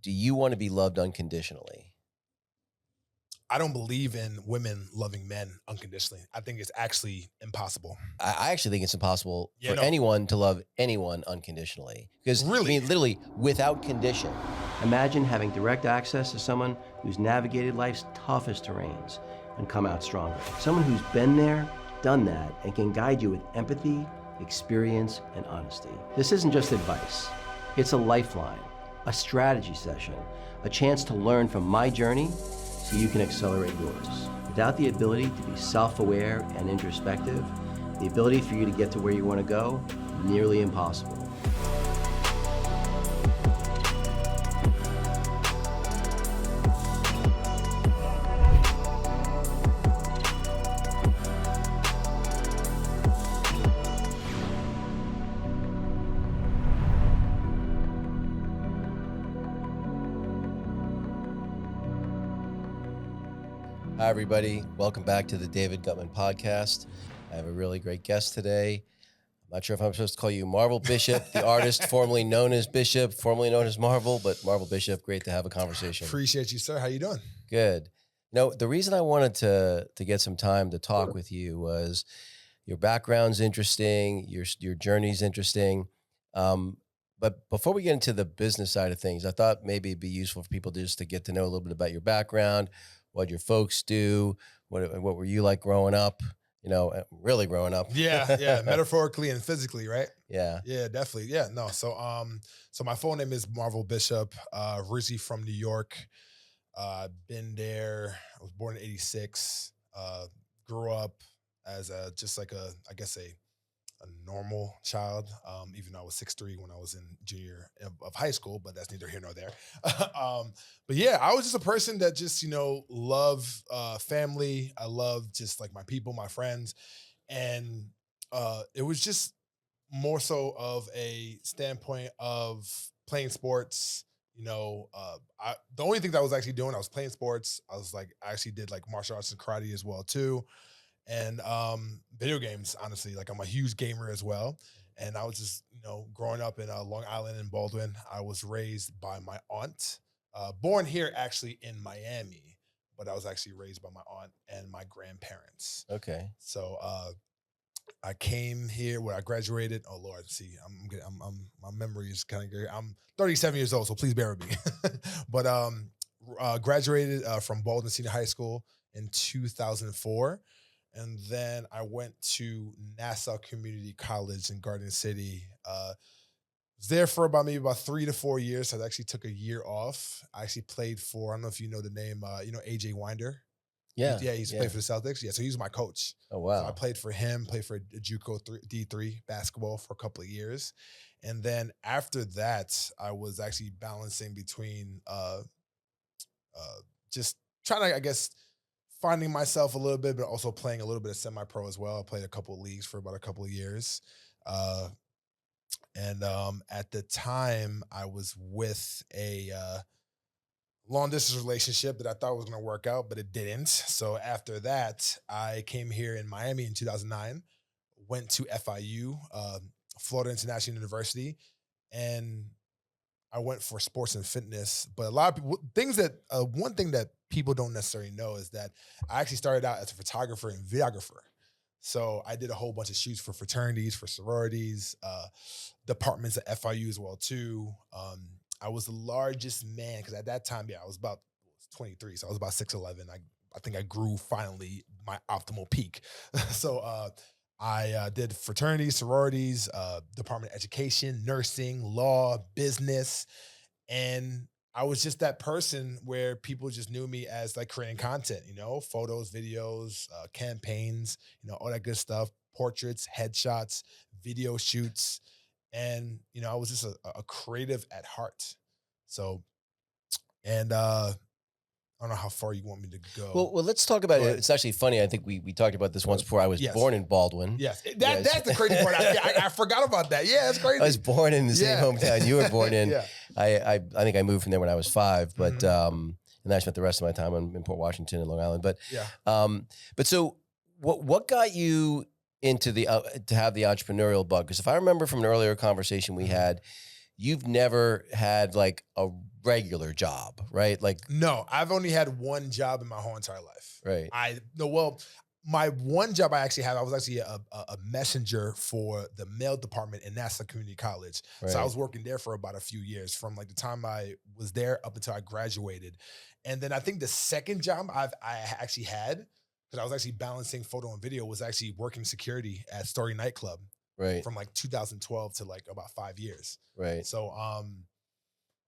do you want to be loved unconditionally? I don't believe in women loving men unconditionally. I think it's actually impossible. I actually think it's impossible Yeah, for no. anyone to love anyone unconditionally. Because, Really? I mean, literally, without condition. Imagine having direct access to someone who's navigated life's toughest terrains and come out stronger. Someone who's been there, done that, and can guide you with empathy, experience, and honesty. This isn't just advice. It's a lifeline, a strategy session, a chance to learn from my journey so you can accelerate yours. Without the ability to be self-aware and introspective, the ability for you to get to where you want to go, nearly impossible. Hi, everybody. Welcome back to the David Guttman podcast. I have a really great guest today. I'm not sure if I'm supposed to call you Marvel Bishop, the artist formerly known as Bishop, formerly known as Marvel, but Marvel Bishop, great to have a conversation. Appreciate you, sir. How you doing? Good. The reason I wanted to get some time to talk with you was your background's interesting, your journey's interesting. But before we get into the business side of things, I thought maybe it'd be useful for people just to get to know a little bit about your background, what your folks do, what were you like growing up, really growing up. Yeah, metaphorically and physically, right? Yeah. Yeah, definitely. Yeah, no. So my full name is Marvel Bishop, originally from New York. Been there. I was born in '86. Grew up as a normal child, even though I was 6'3" when I was in junior of high school, but that's neither here nor there. But yeah, I was just a person that just, love family. I love just like my people, my friends. And it was just more so of a standpoint of playing sports. The only thing that I was actually doing, I was playing sports. I actually did like martial arts and karate as well too. And video games, honestly, like I'm a huge gamer as well. And I was just, growing up in Long Island in Baldwin, I was raised by my aunt, born here actually in Miami, but I was actually raised by my aunt and my grandparents. Okay. So I came here where I graduated. Oh Lord, see, my memory is kind of good. I'm 37 years old, so please bear with me. But graduated from Baldwin Senior High School in 2004. And then I went to Nassau Community College in Garden City. Was there for about 3 to 4 years. So I actually took a year off. I actually played for, I don't know if you know the name, AJ Winder. Yeah. Yeah, he used to play for the Celtics. Yeah, so he was my coach. Oh, wow. So I played for him, played for JUCO D3 basketball for a couple of years. And then after that, I was actually balancing between just trying to, I guess, finding myself a little bit, but also playing a little bit of semi-pro as well. I played a couple of leagues for about a couple of years. And at the time, I was with a long distance relationship that I thought was going to work out, but it didn't. So after that, I came here in Miami in 2009, went to FIU, Florida International University, and I went for sports and fitness. But a lot of people, one thing that people don't necessarily know is that I actually started out as a photographer and videographer. So I did a whole bunch of shoots for fraternities, for sororities, departments at FIU as well too. I was the largest man because at that time, I was about 23, so I was about 6'11". I think I grew finally my optimal peak. So I did fraternities, sororities, Department of Education, nursing, law, business, and I was just that person where people just knew me as like creating content, photos, videos, campaigns, all that good stuff, portraits, headshots, video shoots. And, I was just a creative at heart. So, and I don't know how far you want me to go. Well, let's talk about it. It's actually funny. I think we talked about this once before. I was born in Baldwin. Yes. That's the crazy part. I forgot about that. Yeah, that's crazy. I was born in the same hometown you were born in. Yeah. I think I moved from there when I was 5, but and I spent the rest of my time in Port Washington and Long Island. But but so what got you into to have the entrepreneurial bug? Because if I remember from an earlier conversation we had, you've never had like a regular job, right? Like, No, I've only had one job in my whole entire life. right. Well, my one job I actually had, I was actually a messenger for the mail department in Nassau Community College. So I Right. was working there for about a few years, from like the time I was there up until I graduated. And then I think the second job I actually had, because I was actually balancing photo and video, was actually working security at Story Nightclub Right. from like 2012 to like about 5 years. Right. So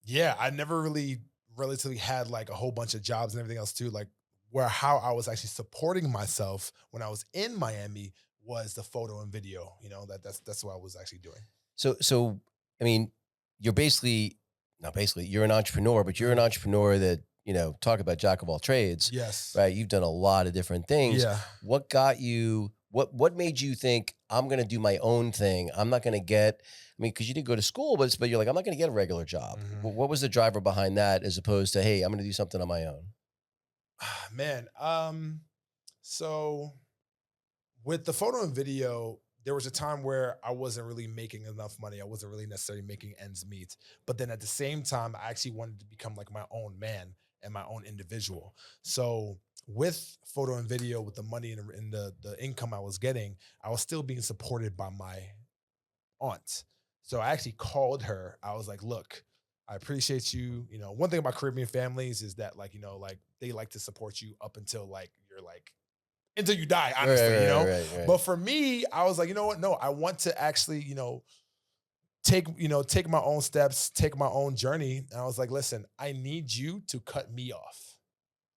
yeah, I never really relatively had like a whole bunch of jobs and everything else too. Like, where how I was actually supporting myself when I was in Miami was the photo and video. You know, that's what I was actually doing. So, I mean, you're basically, not basically, you're an entrepreneur, but you're an entrepreneur that, talk about jack of all trades, Yes. right? You've done a lot of different things. Yeah. What got you, what made you think I'm going to do my own thing? I'm not going to get, I mean, cause you did go to school, but you're like, I'm not going to get a regular job. What was the driver behind that, as opposed to, hey, I'm going to do something on my own? Man, so with the photo and video, there was a time where I wasn't really making enough money. I wasn't really necessarily making ends meet. But then at the same time, I actually wanted to become like my own man and my own individual. So with photo and video, with the money and the income I was getting, I was still being supported by my aunt. So I actually called her. I was like, look, I appreciate you. You know, one thing about Caribbean families is that, like, like they like to support you up until like you're like until you die, honestly, Right. But for me, I was like, you know what? No, I want to actually, take my own steps, take my own journey. And I was like, listen, I need you to cut me off.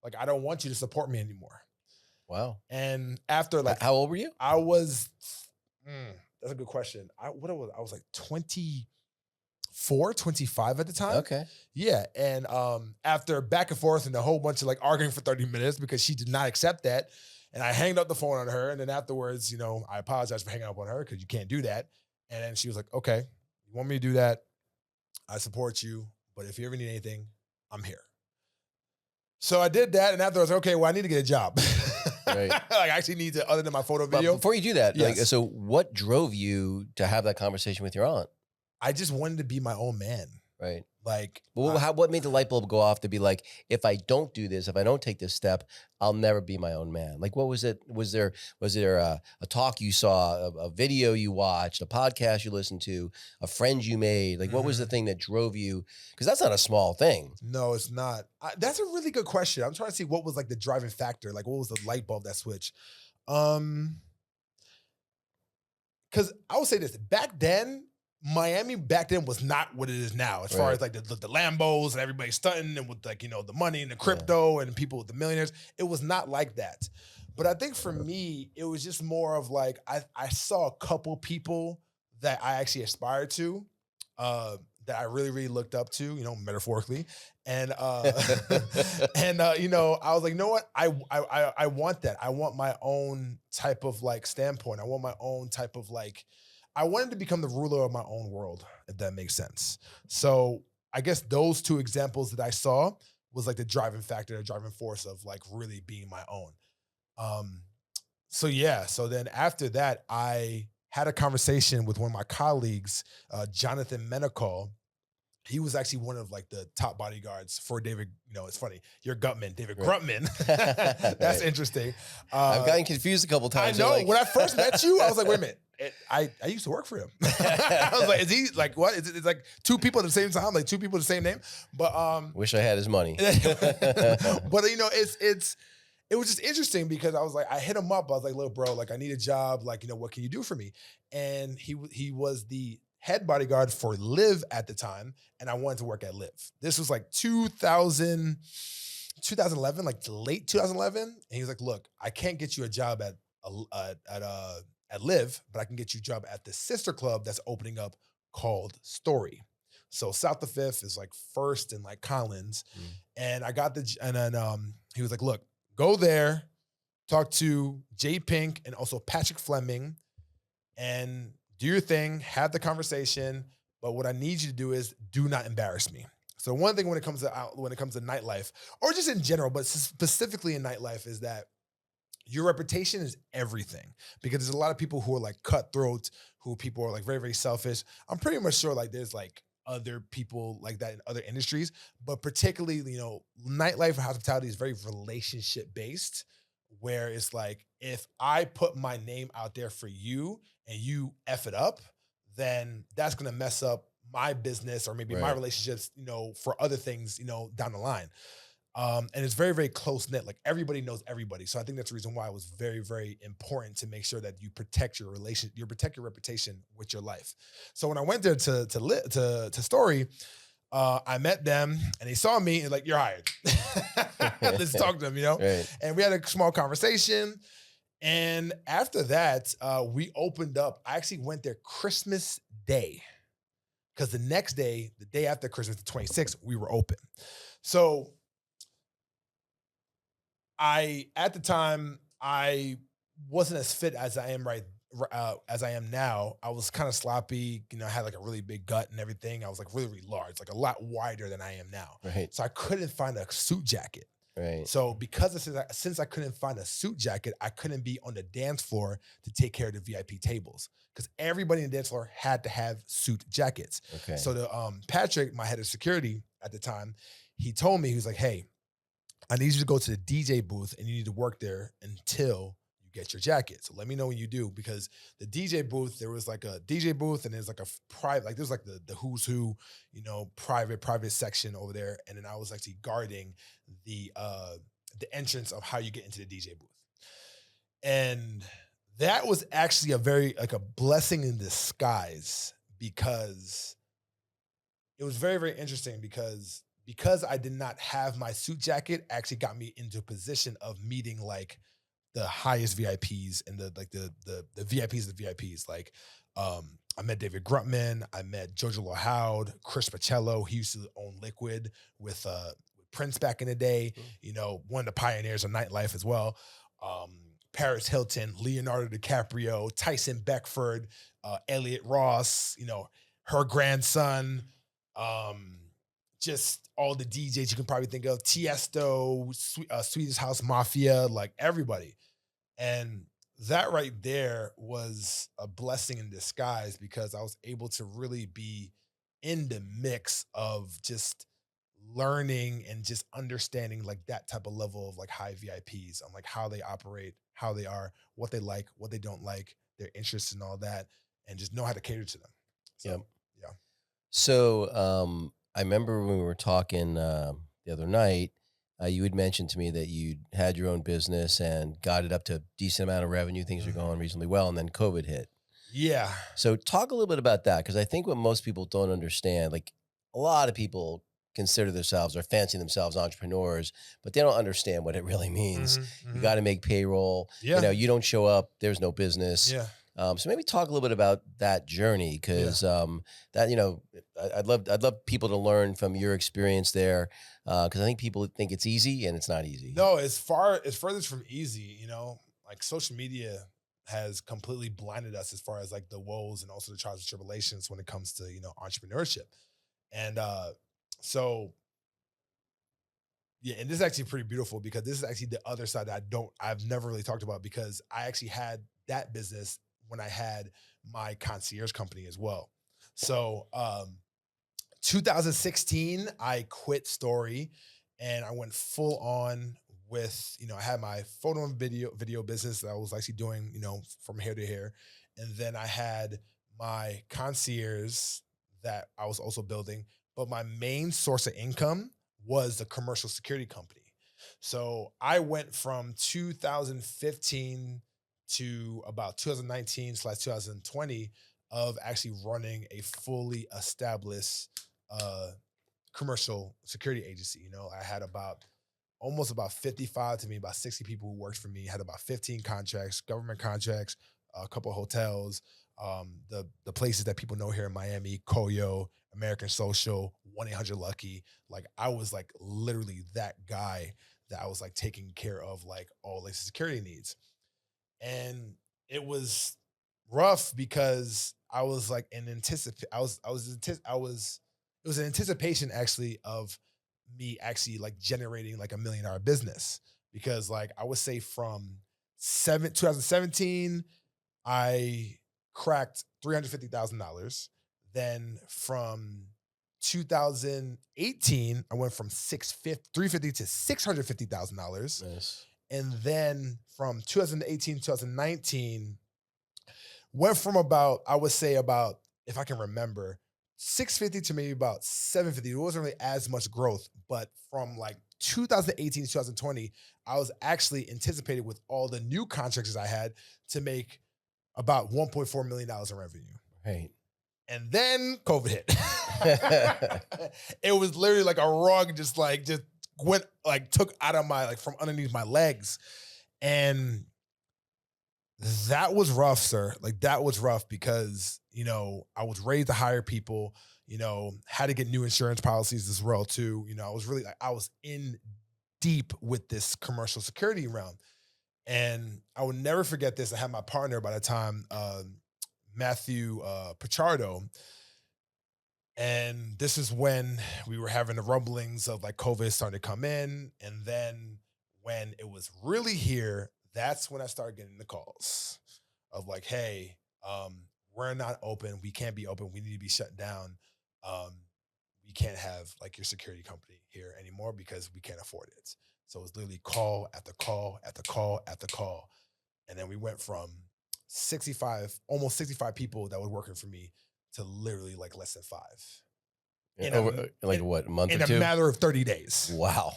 Like, I don't want you to support me anymore. Wow. And after like, how old were you? I was, that's a good question. I was like 24, 25 at the time. Okay. Yeah. And after back and forth and a whole bunch of like arguing for 30 minutes because she did not accept that. And I hanged up the phone on her. And then afterwards, I apologized for hanging up on her because you can't do that. And then she was like, okay, you want me to do that? I support you. But if you ever need anything, I'm here. So I did that. And afterwards, okay, well, I need to get a job. Right. Like, I actually need to, other than my photo video. But before you do that, Yes. so what drove you to have that conversation with your aunt? I just wanted to be my own man. Right. Like, Well, what made the light bulb go off to be like, if I don't do this, if I don't take this step, I'll never be my own man? Like, what was it? Was there a talk you saw, a video you watched, a podcast you listened to, a friend you made? Like, what was the thing that drove you? Because that's not a small thing. No, it's not. That's a really good question. I'm trying to see what was like the driving factor. Like, what was the light bulb that switched? Because I would say this, back then, Miami back then was not what it is now, as far as like the Lambos and everybody stunting and with like, the money and the crypto and people with the millionaires. It was not like that. But I think for me, it was just more of like, I saw a couple people that I actually aspired to, that I really, really looked up to, metaphorically. And, and I was like, you know what? I want that. I want my own type of like standpoint. I want my own type of like, I wanted to become the ruler of my own world, if that makes sense. So I guess those two examples that I saw was like the driving factor, the driving force of like really being my own. So yeah. So then after that, I had a conversation with one of my colleagues, Jonathan Menacall. He was actually one of like the top bodyguards for David. It's funny. You're Guttman, David Gruntman. That's interesting. I've gotten confused a couple times. I know. When I first met you, I was like, wait a minute. I used to work for him. I was like, is he like what? It's like two people at the same time, like two people with the same name. But wish I had his money. But it was just interesting because I was like, I hit him up. I was like, look, bro, like I need a job. Like, what can you do for me? And he was the head bodyguard for Live at the time, and I wanted to work at Live. This was like 2011, like late 2011. And he was like, look, I can't get you a job at Live, but I can get you a job at the sister club that's opening up called Story. So South the Fifth is like First and like Collins. And I got and then he was like, look, go there, talk to Jay Pink and also Patrick Fleming, and do your thing, have the conversation. But what I need you to do is do not embarrass me. So one thing when it comes to nightlife, or just in general, but specifically in nightlife, is that your reputation is everything, because there's a lot of people who are like cutthroat, who people are like very, very selfish. I'm pretty much sure like there's like other people like that in other industries, but particularly, nightlife and hospitality is very relationship based, where it's like, if I put my name out there for you and you F it up, then that's going to mess up my business or maybe my Right. relationships, for other things, down the line. And it's very, very close knit. Like everybody knows everybody. So I think that's the reason why it was very, very important to make sure that you protect you protect your reputation with your life. So when I went there to Story, I met them and they saw me and like, you're hired. Let's talk to them, Right. And we had a small conversation. And after that, we opened up. I actually went there Christmas Day because the next day, the day after Christmas, the 26th, we were open. So at the time, I wasn't as fit as I am as I am now. I was kind of sloppy, I had like a really big gut and everything. I was like really, really large, like a lot wider than I am now. Right. So I couldn't find a suit jacket. Right. So since I couldn't find a suit jacket, I couldn't be on the dance floor to take care of the VIP tables because everybody in the dance floor had to have suit jackets. Okay. So the Patrick, my head of security at the time, he told me, he was like, "Hey, I need you to go to the DJ booth and you need to work there until you get your jacket. So let me know when you do, because the DJ booth, there was like a DJ booth and there's like a private, like there's like the who's who, private section over there. And then I was actually guarding the entrance of how you get into the DJ booth. And that was actually like a blessing in disguise, because it was very, very interesting because I did not have my suit jacket actually got me into a position of meeting like the highest VIPs and the VIPs of the VIPs. Like I met David Guttman, I met Jojo LaHoud, Chris Pacello. He used to own Liquid with Prince back in the day, one of the pioneers of nightlife as well. Paris Hilton, Leonardo DiCaprio, Tyson Beckford, Elliot Ross, her grandson, just all the DJs you can probably think of, Tiesto, Swedish House Mafia, like everybody. And that right there was a blessing in disguise, because I was able to really be in the mix of just learning and just understanding like that type of level of like high VIPs on like how they operate, how they are, what they like, what they don't like, their interests and all that, and just know how to cater to them. So, Yep. yeah. So I remember when we were talking the other night, you had mentioned to me that you had your own business and got it up to a decent amount of revenue. Things were going reasonably well, and then COVID hit. Yeah. So talk a little bit about that, because I think what most people don't understand, like a lot of people consider themselves or fancy themselves entrepreneurs, but they don't understand what it really means. You got to make payroll. Yeah. You don't show up, there's no business. Yeah. So maybe talk a little bit about that journey, because that I'd love people to learn from your experience there, because I think people think it's easy and it's not easy. No, as furthest from easy, like social media has completely blinded us as far as like the woes and also the trials and tribulations when it comes to, entrepreneurship. And so yeah, and this is actually pretty beautiful, because this is actually the other side that I've never really talked about, because I actually had that business when I had my concierge company as well. So 2016, I quit Story and I went full on with, I had my photo and video business that I was actually doing, from here to here. And then I had my concierge that I was also building, but my main source of income was the commercial security company. So I went from 2015 to about 2019/2020 of actually running a fully established commercial security agency. I had almost about 55 to me, about 60 people who worked for me, had about 15 contracts, government contracts, a couple of hotels, the places that people know here in Miami, Koyo, American Social, 1-800-Lucky. Like I was like literally that guy that I was like taking care of like all the security needs. And it was rough because I was like it was an anticipation actually of me actually like generating like $1 million business, because like I would say from 2017, I cracked $350,000. Then from 2018, I went from $350 to $650,000. Nice. And then from 2018 to 2019, went from about, I would say about, if I can remember, 650 to maybe about 750. It wasn't really as much growth, but from like 2018 to 2020, I was actually anticipated with all the new contracts I had to make about $1.4 million in revenue. Right. And then COVID hit. It was literally like a rug just went like took out of my, like from underneath my legs. And that was rough, sir. Like that was rough because, you know, I was raised to hire people, you know, had to get new insurance policies as well too. You know, I was really like, I was in deep with this commercial security realm. And I will never forget this. I had my partner by the time, Matthew Pichardo. And this is when we were having the rumblings of like COVID starting to come in. And then when it was really here, that's when I started getting the calls of like, hey, we're not open. We can't be open. We need to be shut down. We can't have like your security company here anymore because we can't afford it. So it was literally call after call after call after call. And then we went from 65, almost 65 people that were working for me to literally like less than 5. What, a month in or two? In a matter of 30 days. Wow.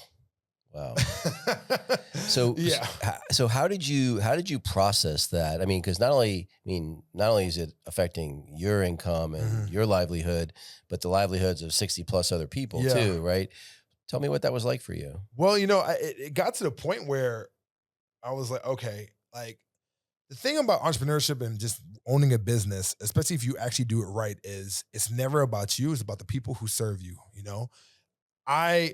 So yeah. So how did you process that? I mean, because not only is it affecting your income and your livelihood, but the livelihoods of 60 plus other people too, right? Tell me what that was like for you. Well, you know, it got to the point where I was like, okay, like the thing about entrepreneurship and just owning a business, especially if you actually do it right, is it's never about you. It's about the people who serve you, you know?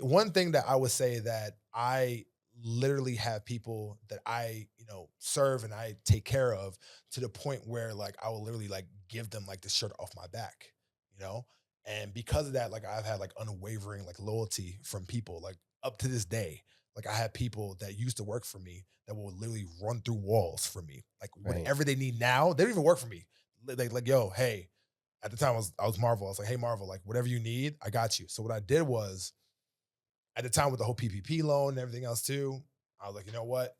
One thing that I would say that I literally have people that I, you know, serve and I take care of to the point where like I will literally like give them like the shirt off my back, you know? And because of that, like I've had like unwavering like loyalty from people like up to this day. Like I have people that used to work for me that will literally run through walls for me. Like whatever they need now, they don't even work for me. Like, yo, hey, at the time I was Marvel. I was like, hey Marvel, like whatever you need, I got you. So what I did was, at the time with the whole PPP loan and everything else too, I was like, you know what?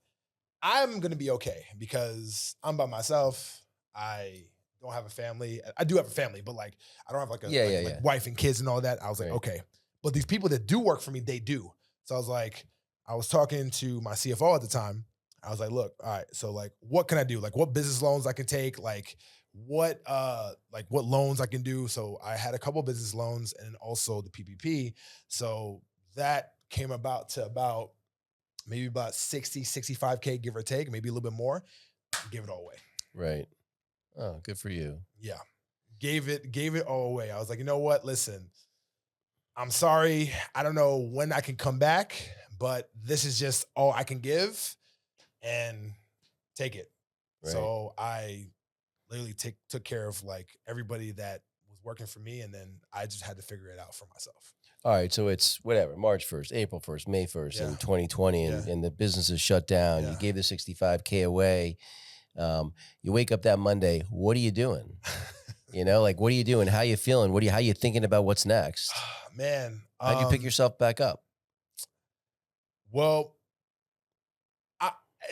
I'm going to be okay because I'm by myself. I don't have a family. I do have a family, but like, I don't have like a wife and kids and all that. I was like, okay. But these people that do work for me, they do. So I was like, I was talking to my CFO at the time. I was like, look, all right, so like, what can I do? Like what business loans I can take? Like what loans I can do? So I had a couple business loans and also the PPP. So that came about to about maybe about 60, 65K, give or take, maybe a little bit more. Gave it all away. Right. Oh, good for you. Yeah. Gave it all away. I was like, you know what? Listen, I'm sorry. I don't know when I can come back, but this is just all I can give and take it. Right. So I literally took care of like everybody that was working for me. And then I just had to figure it out for myself. All right, so it's whatever, March 1st, April 1st, May 1st in 2020, and the business is shut down. You gave the 65K away. You wake up that Monday. What are you doing? You know, like, what are you doing? How are you feeling? How are you thinking about what's next? Man. How'd you pick yourself back up? Well,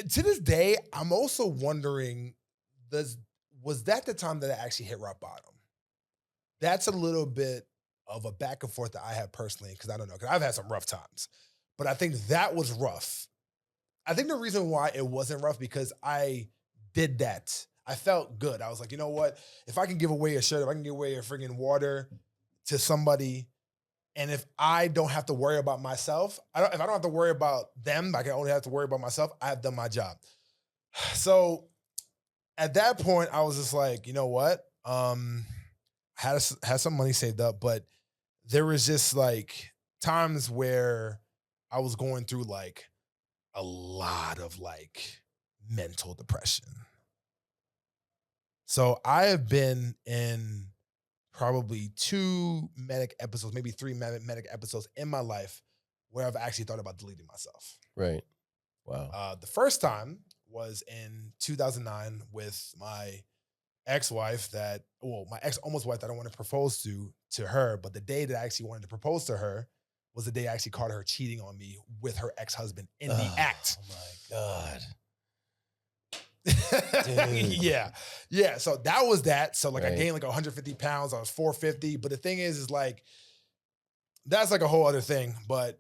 to this day, I'm also wondering, was that the time that I actually hit rock bottom? That's a little bit of a back and forth that I have personally, because I don't know, because I've had some rough times, but I think that was rough. I think the reason why it wasn't rough because I did that. I felt good. I was like, you know what? If I can give away a shirt, if I can give away a friggin' water to somebody, and if I don't have to worry about myself, if I don't have to worry about them, like I only have to worry about myself, I have done my job. So at that point, I was just like, you know what? Had some money saved up, but there was just like times where I was going through like a lot of like mental depression. So I have been in probably 2 manic episodes, maybe 3 manic episodes in my life where I've actually thought about deleting myself. Right. Wow. The first time was in 2009 with my ex-wife my ex almost wife that I wanted to propose to her, but the day that I actually wanted to propose to her was the day I actually caught her cheating on me with her ex-husband in the act. Oh my God. Yeah. Yeah. So that was that. So like I Right. gained like 150 pounds. I was 450. But the thing is like, that's like a whole other thing. But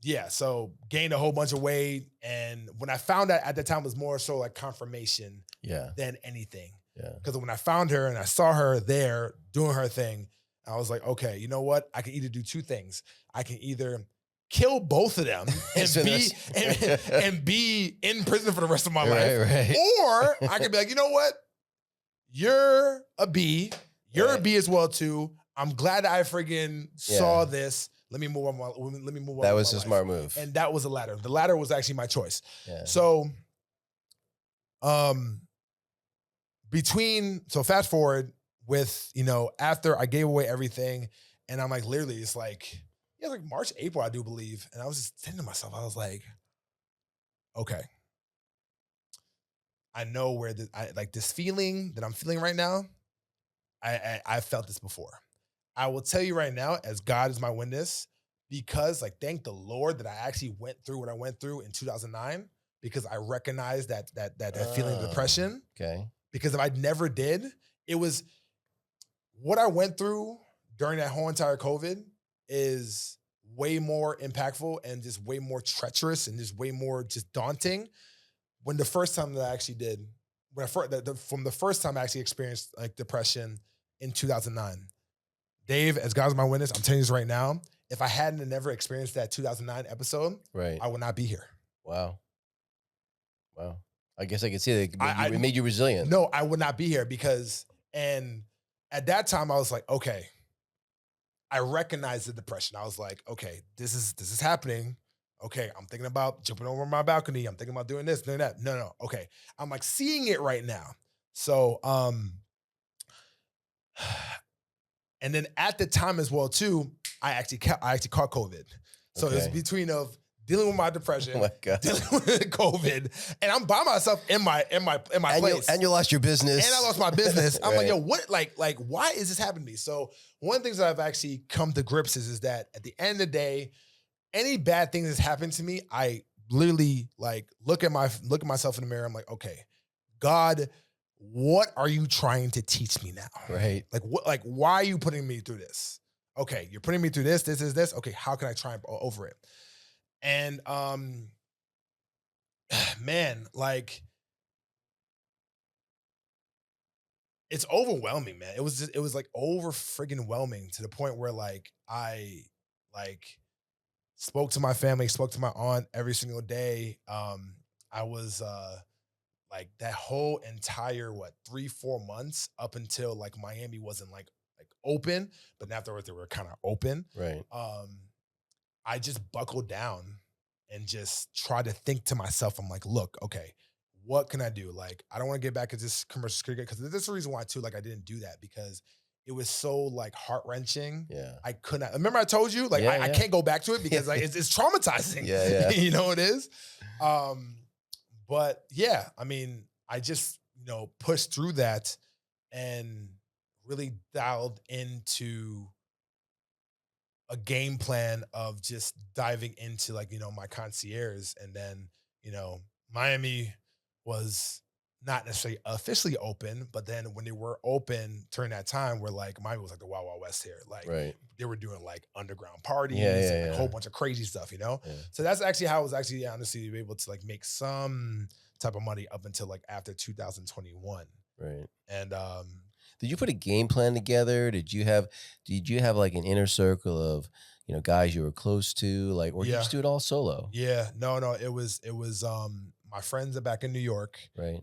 yeah, so gained a whole bunch of weight. And when I found out at the time, it was more so like confirmation Yeah. than anything. Yeah. Because when I found her and I saw her there doing her thing, I was like, okay, you know what? I can either do two things. I can either kill both of them and So be and be in prison for the rest of my life, Right. or I could be like, you know what? You're a B. You're a B as well too. I'm glad I friggin' saw this. Let me move on. Let me move on. That with was my a life. smart move. And that was the latter. The latter was actually my choice. Yeah. So, fast forward with, after I gave away everything, and I'm like, literally, it's like, like March, April, I do believe. And I was just thinking to myself, I was like, okay, I know where this feeling that I'm feeling right now. I felt this before. I will tell you right now, as God is my witness, because like, thank the Lord that I actually went through what I went through in 2009, because I recognized that feeling of depression. Okay. Because if I never did, it was what I went through during that whole entire COVID is way more impactful and just way more treacherous and just way more just daunting. When the first time that I actually did, from the first time I actually experienced like depression in 2009, Dave, as God's my witness, I'm telling you this right now, if I hadn't never experienced that 2009 episode, Right. I would not be here. Wow. I guess I can see that it made you resilient. No, I would not be here and at that time I was like, okay, I recognized the depression. I was like, okay, this is happening. Okay, I'm thinking about jumping over my balcony. I'm thinking about doing this, doing that. No. Okay. I'm like seeing it right now. So, and then at the time as well too, I actually caught COVID. So it was between of dealing with my depression, Oh my God. dealing with COVID, and I'm by myself in my place. And you lost your business. And I lost my business. I'm Right. like, yo, what? Like, why is this happening to me? So one of the things that I've actually come to grips is that at the end of the day, any bad thing that's happened to me, I literally like look at myself in the mirror. I'm like, okay, God, what are you trying to teach me now? Right. Like what? Like why are you putting me through this? Okay, you're putting me through this. This is this. Okay, how can I triumph over it? And man, like it's overwhelming, man. It was like over friggin' whelming to the point where like I like spoke to my family, spoke to my aunt every single day. I was like that whole entire 3-4 months up until like Miami wasn't like open, but afterwards they were kind of open. Right. I just buckled down and just tried to think to myself, I'm like, look, okay, what can I do? Like, I don't want to get back into this commercial security because there's the reason why too, like I didn't do that because it was so like heart wrenching. Yeah. I could not. Remember I told you like I can't go back to it because like it's traumatizing. Yeah. You know it is. But yeah, I mean, I just pushed through that and really dialed into a game plan of just diving into like my concierge, and then Miami was not necessarily officially open, but then when they were open during that time, where like Miami was like the Wild Wild West here, like Right. they were doing like underground parties Yeah. and a whole bunch of crazy stuff, Yeah. So that's actually how I was actually honestly able to like make some type of money up until like after 2021. Right. And Did you put a game plan together? Did you have like an inner circle of, guys you were close to, like, or did you just do it all solo? Yeah, no, it was my friends are back in New York. Right.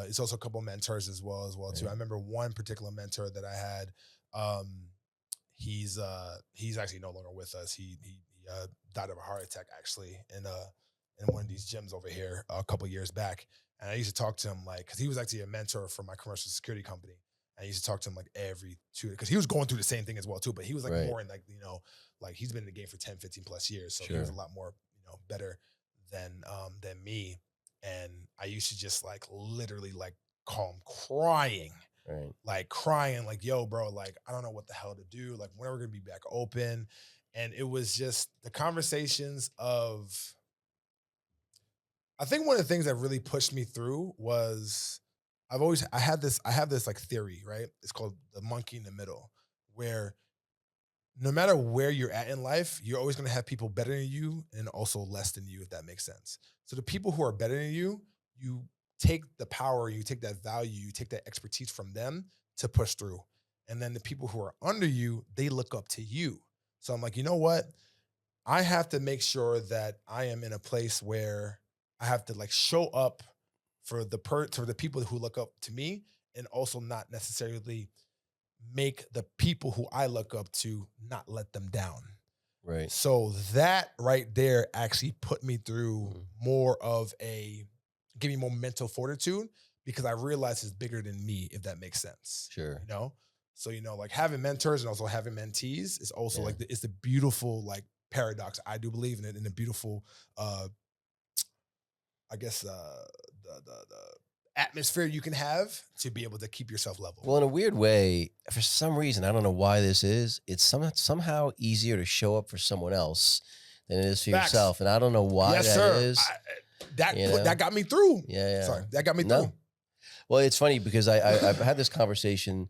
It's also a couple of mentors as well too. I remember one particular mentor that I had. He's actually no longer with us. He died of a heart attack actually in one of these gyms over here a couple of years back. And I used to talk to him like, because he was actually a mentor for my commercial security company. I used to talk to him like every 2, because he was going through the same thing as well too, but he was like more in like, like he's been in the game for 10, 15 plus years. So he was a lot more, better than me. And I used to just like literally like call him crying, Right. like, yo, bro, like, I don't know what the hell to do. Like, when are we going to be back open? And it was just the conversations of, I think one of the things that really pushed me through was I have this like theory, right? It's called the monkey in the middle, where no matter where you're at in life, you're always going to have people better than you and also less than you, if that makes sense. So the people who are better than you take the power, you take that value, you take that expertise from them to push through. And then the people who are under you, they look up to you. So I'm like, you know what? I have to make sure that I am in a place where I have to like show up for the people who look up to me, and also not necessarily make the people who I look up to not let them down. Right. So that right there actually put me through more of give me more mental fortitude, because I realized it's bigger than me, if that makes sense. Sure. You know? So, like having mentors and also having mentees is also Yeah. it's the beautiful like paradox. I do believe in it, in a beautiful I guess the atmosphere you can have to be able to keep yourself level. Well, in a weird way, for some reason, I don't know why this is, it's somehow easier to show up for someone else than it is for Facts. yourself. And I don't know why Yes, that sir. is. That got me through. Yeah. Sorry, that got me No. through. Well, it's funny because I've had this conversation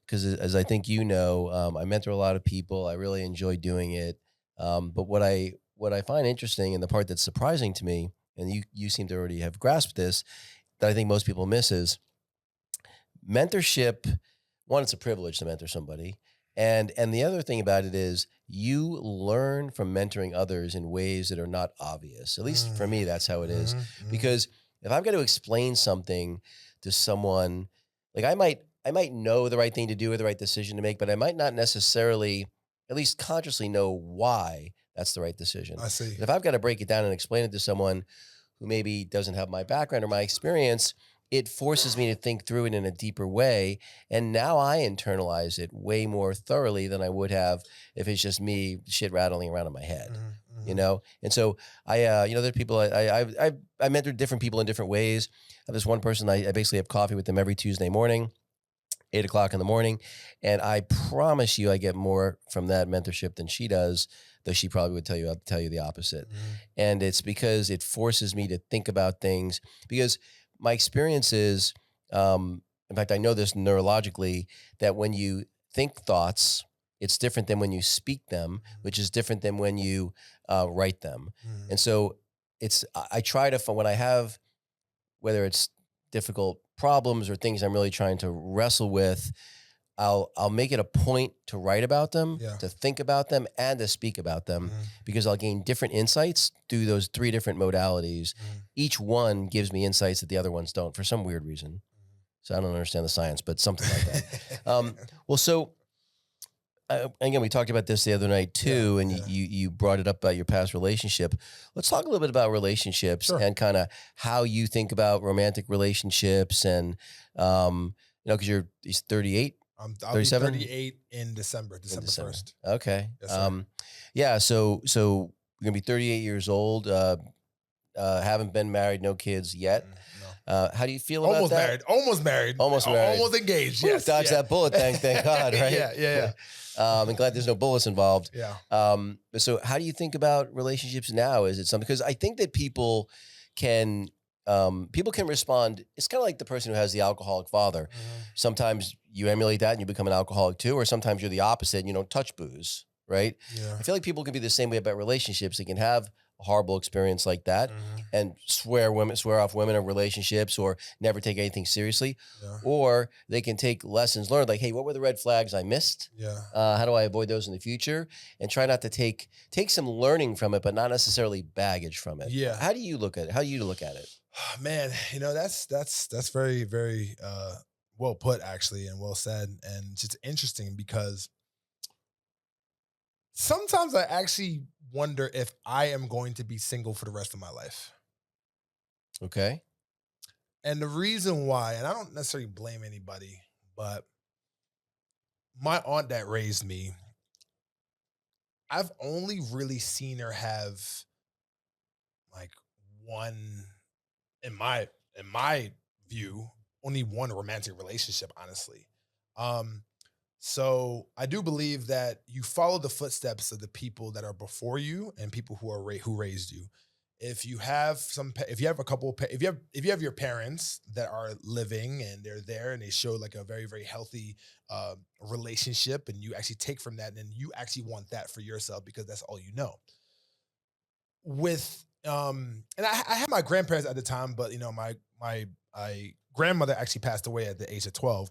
because, as I think you know, I mentor a lot of people. I really enjoy doing it. But what I find interesting, and the part that's surprising to me, and you seem to already have grasped this, that I think most people miss, is mentorship. One, it's a privilege to mentor somebody. And the other thing about it is you learn from mentoring others in ways that are not obvious. At least for me, that's how it is. Because if I've got to explain something to someone, like I might know the right thing to do or the right decision to make, but I might not necessarily, at least consciously, know why that's the right decision. I see. But if I've got to break it down and explain it to someone who maybe doesn't have my background or my experience, it forces me to think through it in a deeper way. And now I internalize it way more thoroughly than I would have if it's just me shit rattling around in my head, you know? And so I, there are people, I mentored different people in different ways. I have this one person, I basically have coffee with them every Tuesday morning, 8 o'clock in the morning. And I promise you, I get more from that mentorship than she does, though she probably would tell you the opposite. And it's because it forces me to think about things, because my experience is, in fact, I know this neurologically, that when you think thoughts, it's different than when you speak them, which is different than when you write them. And so I try to, when I have, whether it's difficult problems or things I'm really trying to wrestle with, I'll make it a point to write about them, to think about them, and to speak about them, because I'll gain different insights through those 3 different modalities. Each one gives me insights that the other ones don't, for some weird reason. So I don't understand the science, but something like that. Well, so again, we talked about this the other night too, and you brought it up about your past relationship. Let's talk a little bit about relationships and kind of how you think about romantic relationships, and because he's 38. I'll 37? be 38 in December 1st. Okay. Yes, sir. Yeah. So you're gonna be 38 years old. Haven't been married, no kids yet. No. How do you feel about that? Almost married. Almost married. Almost engaged. Whew, Yes. dodged that bullet, thank God, right? Yeah. I'm glad there's no bullets involved. Yeah. So how do you think about relationships now? Is it something, because I think that people can respond. It's kind of like the person who has the alcoholic father. Sometimes you emulate that and you become an alcoholic too, or sometimes you're the opposite and you don't touch booze, right? Yeah. I feel like people can be the same way about relationships. They can have a horrible experience like that and swear off women in relationships, or never take anything seriously. Or they can take lessons learned, like, hey, what were the red flags I missed? How do I avoid those in the future? And try not to take some learning from it, but not necessarily baggage from it. Yeah. How do you look at it? How do you look at it? Man, that's very, very well put, actually, and well said. And just interesting, because sometimes I actually wonder if I am going to be single for the rest of my life. Okay. And the reason why, and I don't necessarily blame anybody, but my aunt that raised me, I've only really seen her have like one, in my view, only one romantic relationship, honestly. So I do believe that you follow the footsteps of the people that are before you and people who are who raised you. If you have if you have a couple, if you have your parents that are living and they're there and they show like a very, very healthy relationship, and you actually take from that, and then you actually want that for yourself because that's all you know. With and I had my grandparents at the time, but you know, my grandmother actually passed away at the age of 12.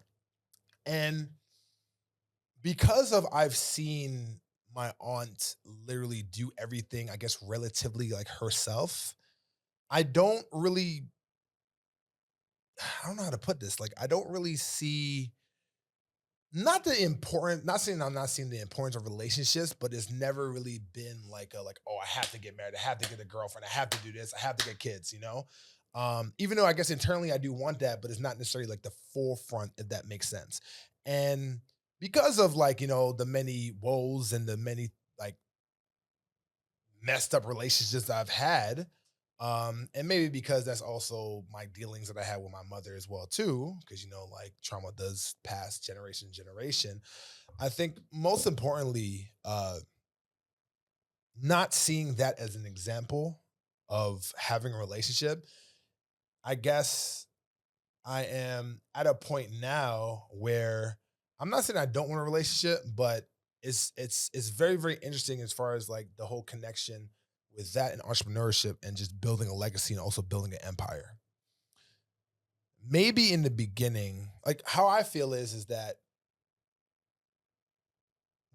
And because of I've seen my aunt literally do everything, I guess, relatively like herself, I don't really, I don't know how to put this. Like, I don't really see, not the important, not saying I'm not seeing the importance of relationships, but it's never really been like oh, I have to get married, I have to get a girlfriend, I have to do this, I have to get kids, you know? Even though I guess internally I do want that, but it's not necessarily like the forefront, if that makes sense. And because of like, you know, the many woes and the many like messed up relationships that I've had, and maybe because that's also my dealings that I had with my mother as well too, because you know, like trauma does pass generation to generation. I think most importantly, not seeing that as an example of having a relationship, I guess I am at a point now where I'm not saying I don't want a relationship, but it's very, very interesting as far as like the whole connection with that and entrepreneurship and just building a legacy and also building an empire. Maybe in the beginning, like how I feel is that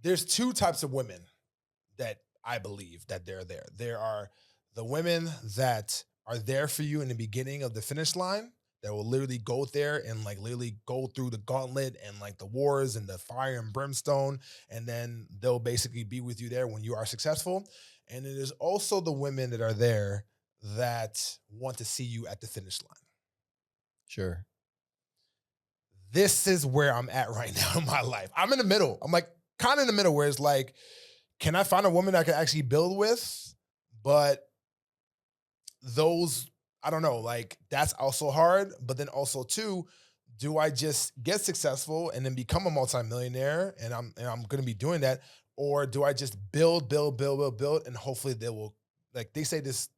there's two types of women that I believe that they're there. There are the women that are there for you in the beginning of the finish line, that will literally go there and like literally go through the gauntlet and like the wars and the fire and brimstone. And then they'll basically be with you there when you are successful. And it is also the women that are there that want to see you at the finish line. Sure. This is where I'm at right now in my life. I'm in the middle. I'm like kind of in the middle where it's like, can I find a woman I can actually build with? But those, I don't know, like that's also hard. But then also too, do I just get successful and then become a multimillionaire and I'm going to be doing that? Or do I just build, and hopefully they will, like they say this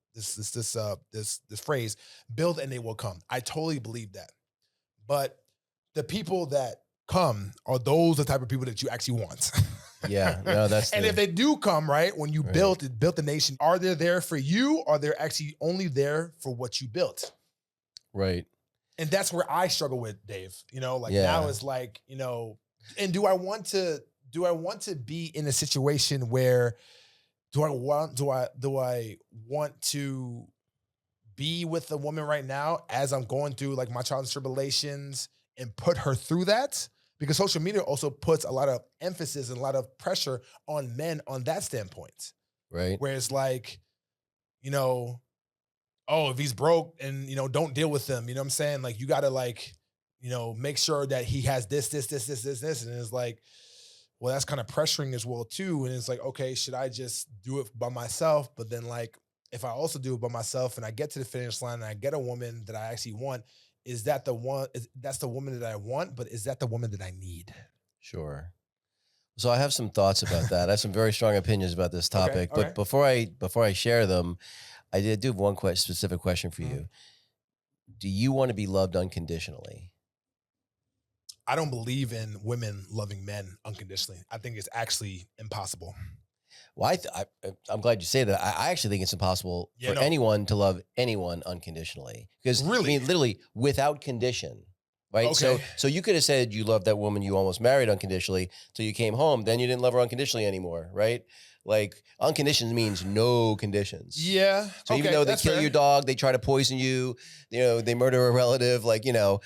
phrase, build and they will come. I totally believe that. But the people that come are those the type of people that you actually want. Yeah, no, that's and if they do come, right, when you built the nation, are they there for you? Or they're actually only there for what you built? Right. And that's where I struggle with, Dave. You know, like now it's like, you know, and do I want to be in a situation where do I want to be with a woman right now as I'm going through like my trials and tribulations and put her through that? Because social media also puts a lot of emphasis and a lot of pressure on men on that standpoint. Right. Where it's like, you know, oh, if he's broke and, you know, don't deal with him, you know what I'm saying? Like, you got to like, you know, make sure that he has this. And it's like, well, that's kind of pressuring as well too. And it's like, okay, should I just do it by myself? But then like, if I also do it by myself and I get to the finish line and I get a woman that I actually want, is that the one, that's the woman that I want, but is that the woman that I need? Sure. So I have some thoughts about that. I have some very strong opinions about this topic, Okay, but before I share them, I do have one specific question for you. Do you want to be loved unconditionally? I don't believe in women loving men unconditionally. I think it's actually impossible. Well, I'm glad you say that. I actually think it's impossible for anyone to love anyone unconditionally. Because really? I mean, literally without condition, right? Okay. So you could have said you loved that woman you almost married unconditionally till you came home. Then you didn't love her unconditionally anymore, right? Like unconditioned means no conditions. Yeah. So even though they kill your dog, they try to poison you, you know, they murder a relative, like, you know,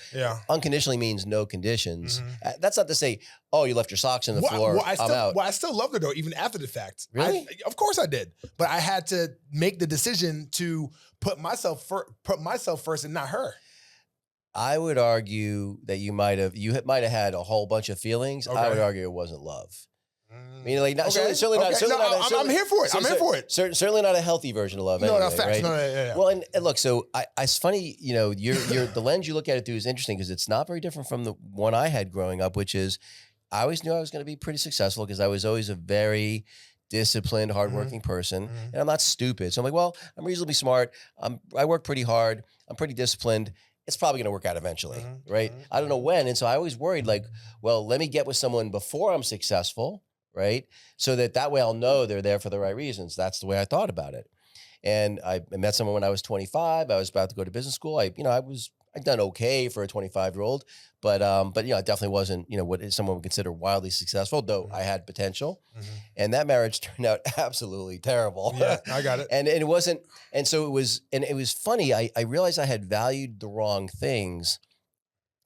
unconditionally means no conditions. That's not to say, oh, you left your socks on the floor. I'm out. Well, I still loved her though, even after the fact. Really? Of course I did. But I had to make the decision to put myself first and not her. I would argue that you might have had a whole bunch of feelings. I would argue it wasn't love. Meaning, like, Okay. certainly not. Okay. Certainly No, not. I'm here for it. I'm here for it. Certainly not a healthy version of love. No, Anyway, no, facts. right? No, yeah. Well, and look, so it's funny, you know, you're the lens you look at it through is interesting because it's not very different from the one I had growing up, which is I always knew I was going to be pretty successful because I was always a very disciplined, hardworking person, and I'm not stupid. So I'm like, well, I'm reasonably smart. I work pretty hard. I'm pretty disciplined. It's probably going to work out eventually, right? I don't know when, and so I always worried, like, well, let me get with someone before I'm successful, right? So that way I'll know they're there for the right reasons. That's the way I thought about it. And I met someone when I was 25. I was about to go to business school. I'd done okay for a 25-year-old, but you know, I definitely wasn't, you know, what someone would consider wildly successful, though I had potential. And that marriage turned out absolutely terrible. Yeah, I got it. And it wasn't, and so it was funny. I realized I had valued the wrong things.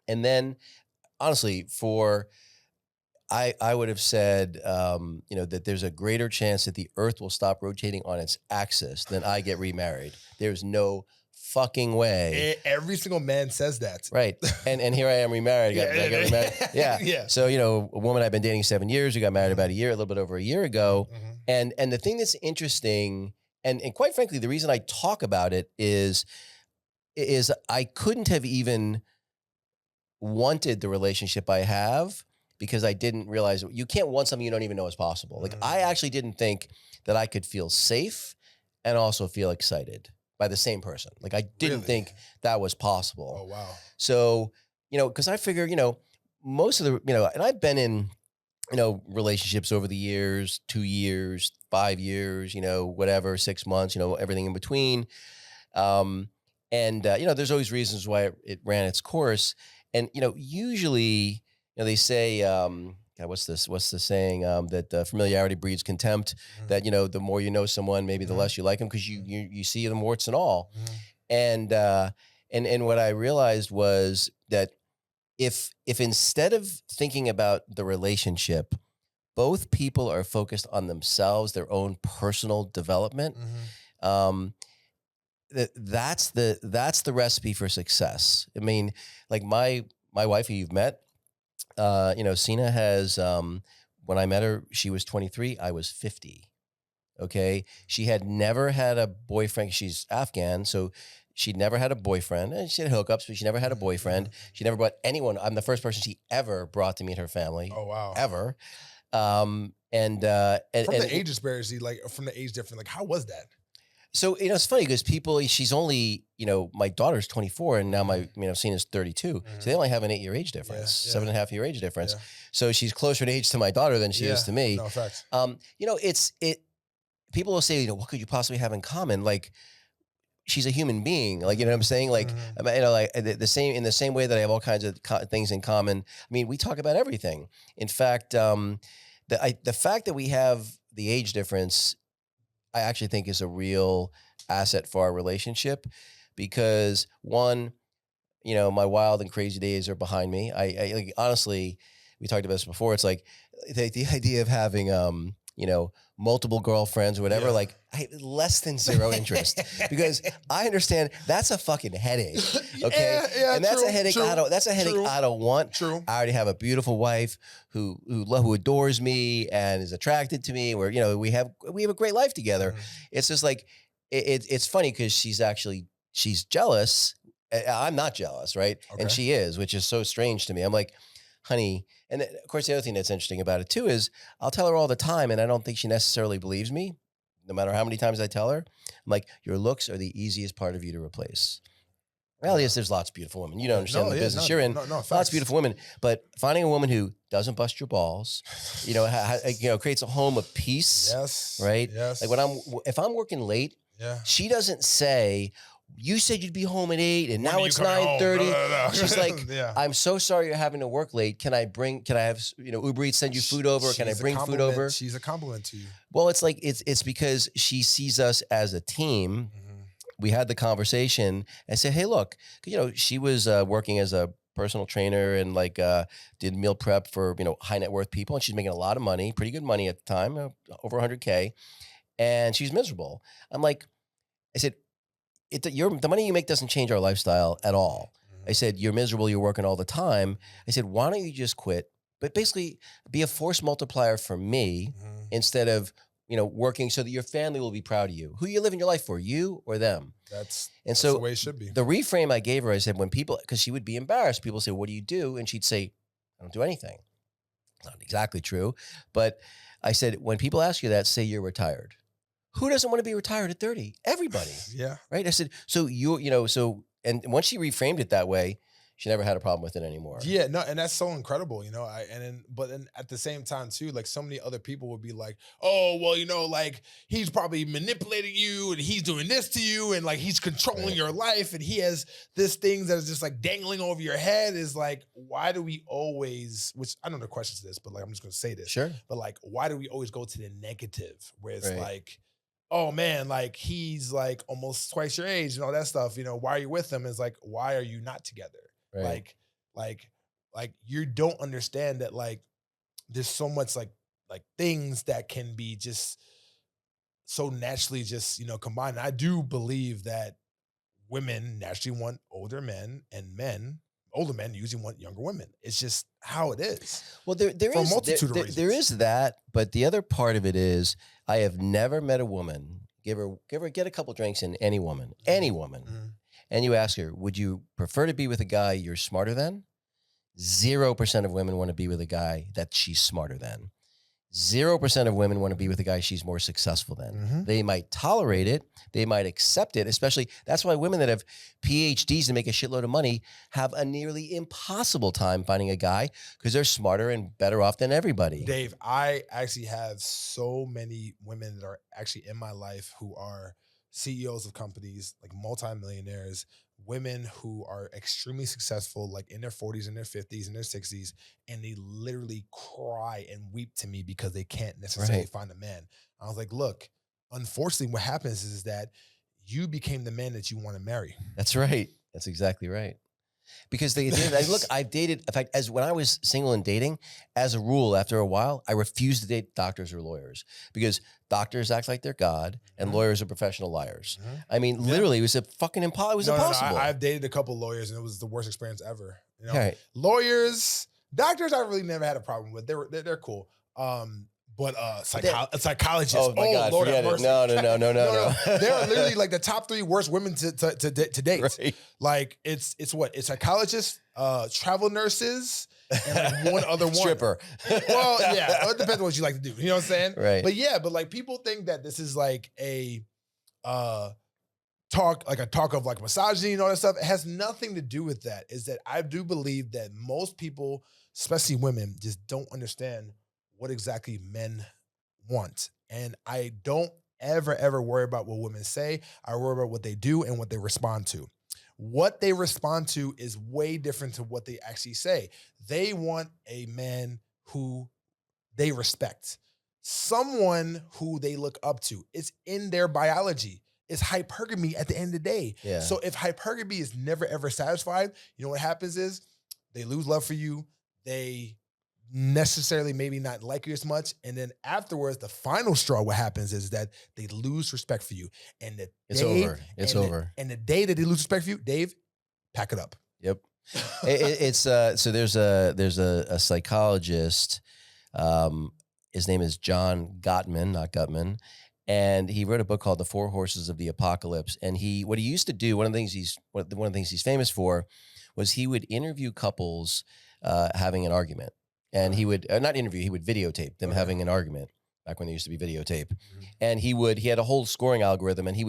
And then honestly, I would have said, you know, that there's a greater chance that the earth will stop rotating on its axis than I get remarried. There's no fucking way. Every single man says that. Right. And here I am remarried. I got remarried. Yeah. Yeah. So, you know, a woman I've been dating 7 years, we got married about a little bit over a year ago. And the thing that's interesting, and quite frankly, the reason I talk about it is I couldn't have even wanted the relationship I have because I didn't realize you can't want something you don't even know is possible. Like I actually didn't think that I could feel safe and also feel excited by the same person. Like I didn't think that was possible. Oh, wow. So, you know, because I figure, you know, most of the, you know, and I've been in, you know, relationships over the years, 2 years, 5 years, you know, whatever, 6 months, you know, everything in between. You know, there's always reasons why it ran its course. And, you know, usually, you know, they say, God, what's the saying? That familiarity breeds contempt. That, you know, the more you know someone, maybe the less you like them because you see them warts and all. And what I realized was that if instead of thinking about the relationship, both people are focused on themselves, their own personal development, that's the recipe for success. I mean, like my wife who you've met, you know, Sina has, when I met her, she was 23, I was 50. Okay. She had never had a boyfriend. She's Afghan. So she'd never had a boyfriend, and she had hookups, but she never had a boyfriend. She never brought anyone. I'm the first person she ever brought to meet her family. Oh, wow. Ever. From the age disparity, like from the age difference, like how was that? So, you know, it's funny because she's only, you know, my daughter's 24 and now my, you know, Sina's 32. So they only have an 8-year age difference, 7.5 year age difference. So she's closer in age to my daughter than she is to me. No, facts. You know, people will say, you know, what could you possibly have in common? Like, she's a human being. Like, you know what I'm saying? Like, you know, like in the same way that I have all kinds of things in common. I mean, we talk about everything. In fact, the fact that we have the age difference, I actually think is a real asset for our relationship because one, you know, my wild and crazy days are behind me. I like, honestly, we talked about this before. It's like the idea of having, you know, multiple girlfriends or whatever, like less than zero interest because I understand that's a fucking headache. Okay. And that's a headache. I don't want. True. I already have a beautiful wife who adores me and is attracted to me where, you know, we have a great life together. It's just like, it's funny because she's jealous. I'm not jealous. Right. Okay. And she is, which is so strange to me. I'm like, honey. And of course, the other thing that's interesting about it too is I'll tell her all the time, and I don't think she necessarily believes me, no matter how many times I tell her. I'm like, your looks are the easiest part of you to replace. Well, yes, there's lots of beautiful women. You don't understand the business you're in. Lots of beautiful women, but finding a woman who doesn't bust your balls, you know, creates a home of peace. Yes. Right. Yes. Like if I'm working late, she doesn't say, you said you'd be home at 8 and now it's 9:30. No. She's like, I'm so sorry you're having to work late. Can I have, you know, Uber Eats send you food over? Can I bring food over? She's a compliment to you. Well, it's like, it's because she sees us as a team. We had the conversation and said, hey, look, you know, she was working as a personal trainer and like did meal prep for, you know, high net worth people. And she's making a lot of money, pretty good money at the time, over 100K. And she's miserable. I said, the money you make doesn't change our lifestyle at all. I said, you're miserable, you're working all the time. I said, why don't you just quit but basically be a force multiplier for me instead of, working so that your family will be proud of you. Who you living your life for, you or them? That's So the way it should be. The reframe I gave her, I said, because she would be embarrassed. People say, what do you do? And she'd say, I don't do anything. Not exactly true. But I said, when people ask you that, say you're retired. Who doesn't want to be retired at 30? Everybody. Yeah. Right? I said, and once she reframed it that way, she never had a problem with it anymore. Yeah, no, and that's so incredible, but then at the same time too, like so many other people would be like, oh, well, like he's probably manipulating you and he's doing this to you and like he's controlling your life and he has this thing that is just like dangling over your head. Is like, why do we always, which I don't know the question to this, but like I'm just gonna say this. Sure. But like, why do we always go to the negative where it's like, oh man, like he's like almost twice your age and all that stuff, why are you with him? It's like, why are you not together? Right. Like you don't understand that like there's so much like things that can be just so naturally just, combined. I do believe that women naturally want older men and older men usually want younger women. It's just how it is. Well, there is a multitude of reasons. There is that, but the other part of it is I have never met a woman, get a couple drinks in any woman, and you ask her, would you prefer to be with a guy you're smarter than? 0% of women want to be with a guy that she's smarter than. 0% of women want to be with a guy she's more successful than. They might tolerate it. They might accept it, especially that's why women that have PhDs and make a shitload of money have a nearly impossible time finding a guy because they're smarter and better off than everybody. Dave, I actually have so many women that are actually in my life who are CEOs of companies, like multimillionaires, women who are extremely successful, like in their 40s and their 50s and their 60s, and they literally cry and weep to me because they can't necessarily find a man. I was like, look, unfortunately, what happens is that you became the man that you want to marry. That's right. That's exactly right. Because I've dated, in fact, when I was single and dating, as a rule, after a while, I refused to date doctors or lawyers because doctors act like they're God and lawyers are professional liars. I mean, literally, it was impossible. No, I've dated a couple lawyers and it was the worst experience ever. Lawyers, doctors, I really never had a problem with. They're cool. But a psychologist. Oh my God, Lord forget it. No. They are literally like the top 3 worst women to date. Right. Like it's psychologists, travel nurses, and like one other one. Stripper. Well, yeah, it depends on what you like to do. You know what I'm saying? Right. But like people think that this is like a talk of like misogyny and all that stuff. It has nothing to do with that. Is that I do believe that most people, especially women, just don't understand what exactly men want. And I don't ever worry about what women say. I worry about what they do and what they respond to. What they respond to is way different to what they actually say. They want a man who they respect, someone who they look up to. It's in their biology. It's hypergamy at the end of the day. Yeah. So if hypergamy is never ever satisfied, you know what happens is they lose love for you. They necessarily maybe not like you as much. And then afterwards, the final straw, what happens is that they lose respect for you. And it's over. It's over. And the day that they lose respect for you, Dave, pack it up. Yep. So there's a psychologist. His name is John Guttman, not Guttman. And he wrote a book called The 4 Horses of the Apocalypse. And what he used to do, one of the things he's famous for was he would interview couples having an argument. And he would not interview, he would videotape them having an argument back when there used to be videotape. And he had a whole scoring algorithm, and they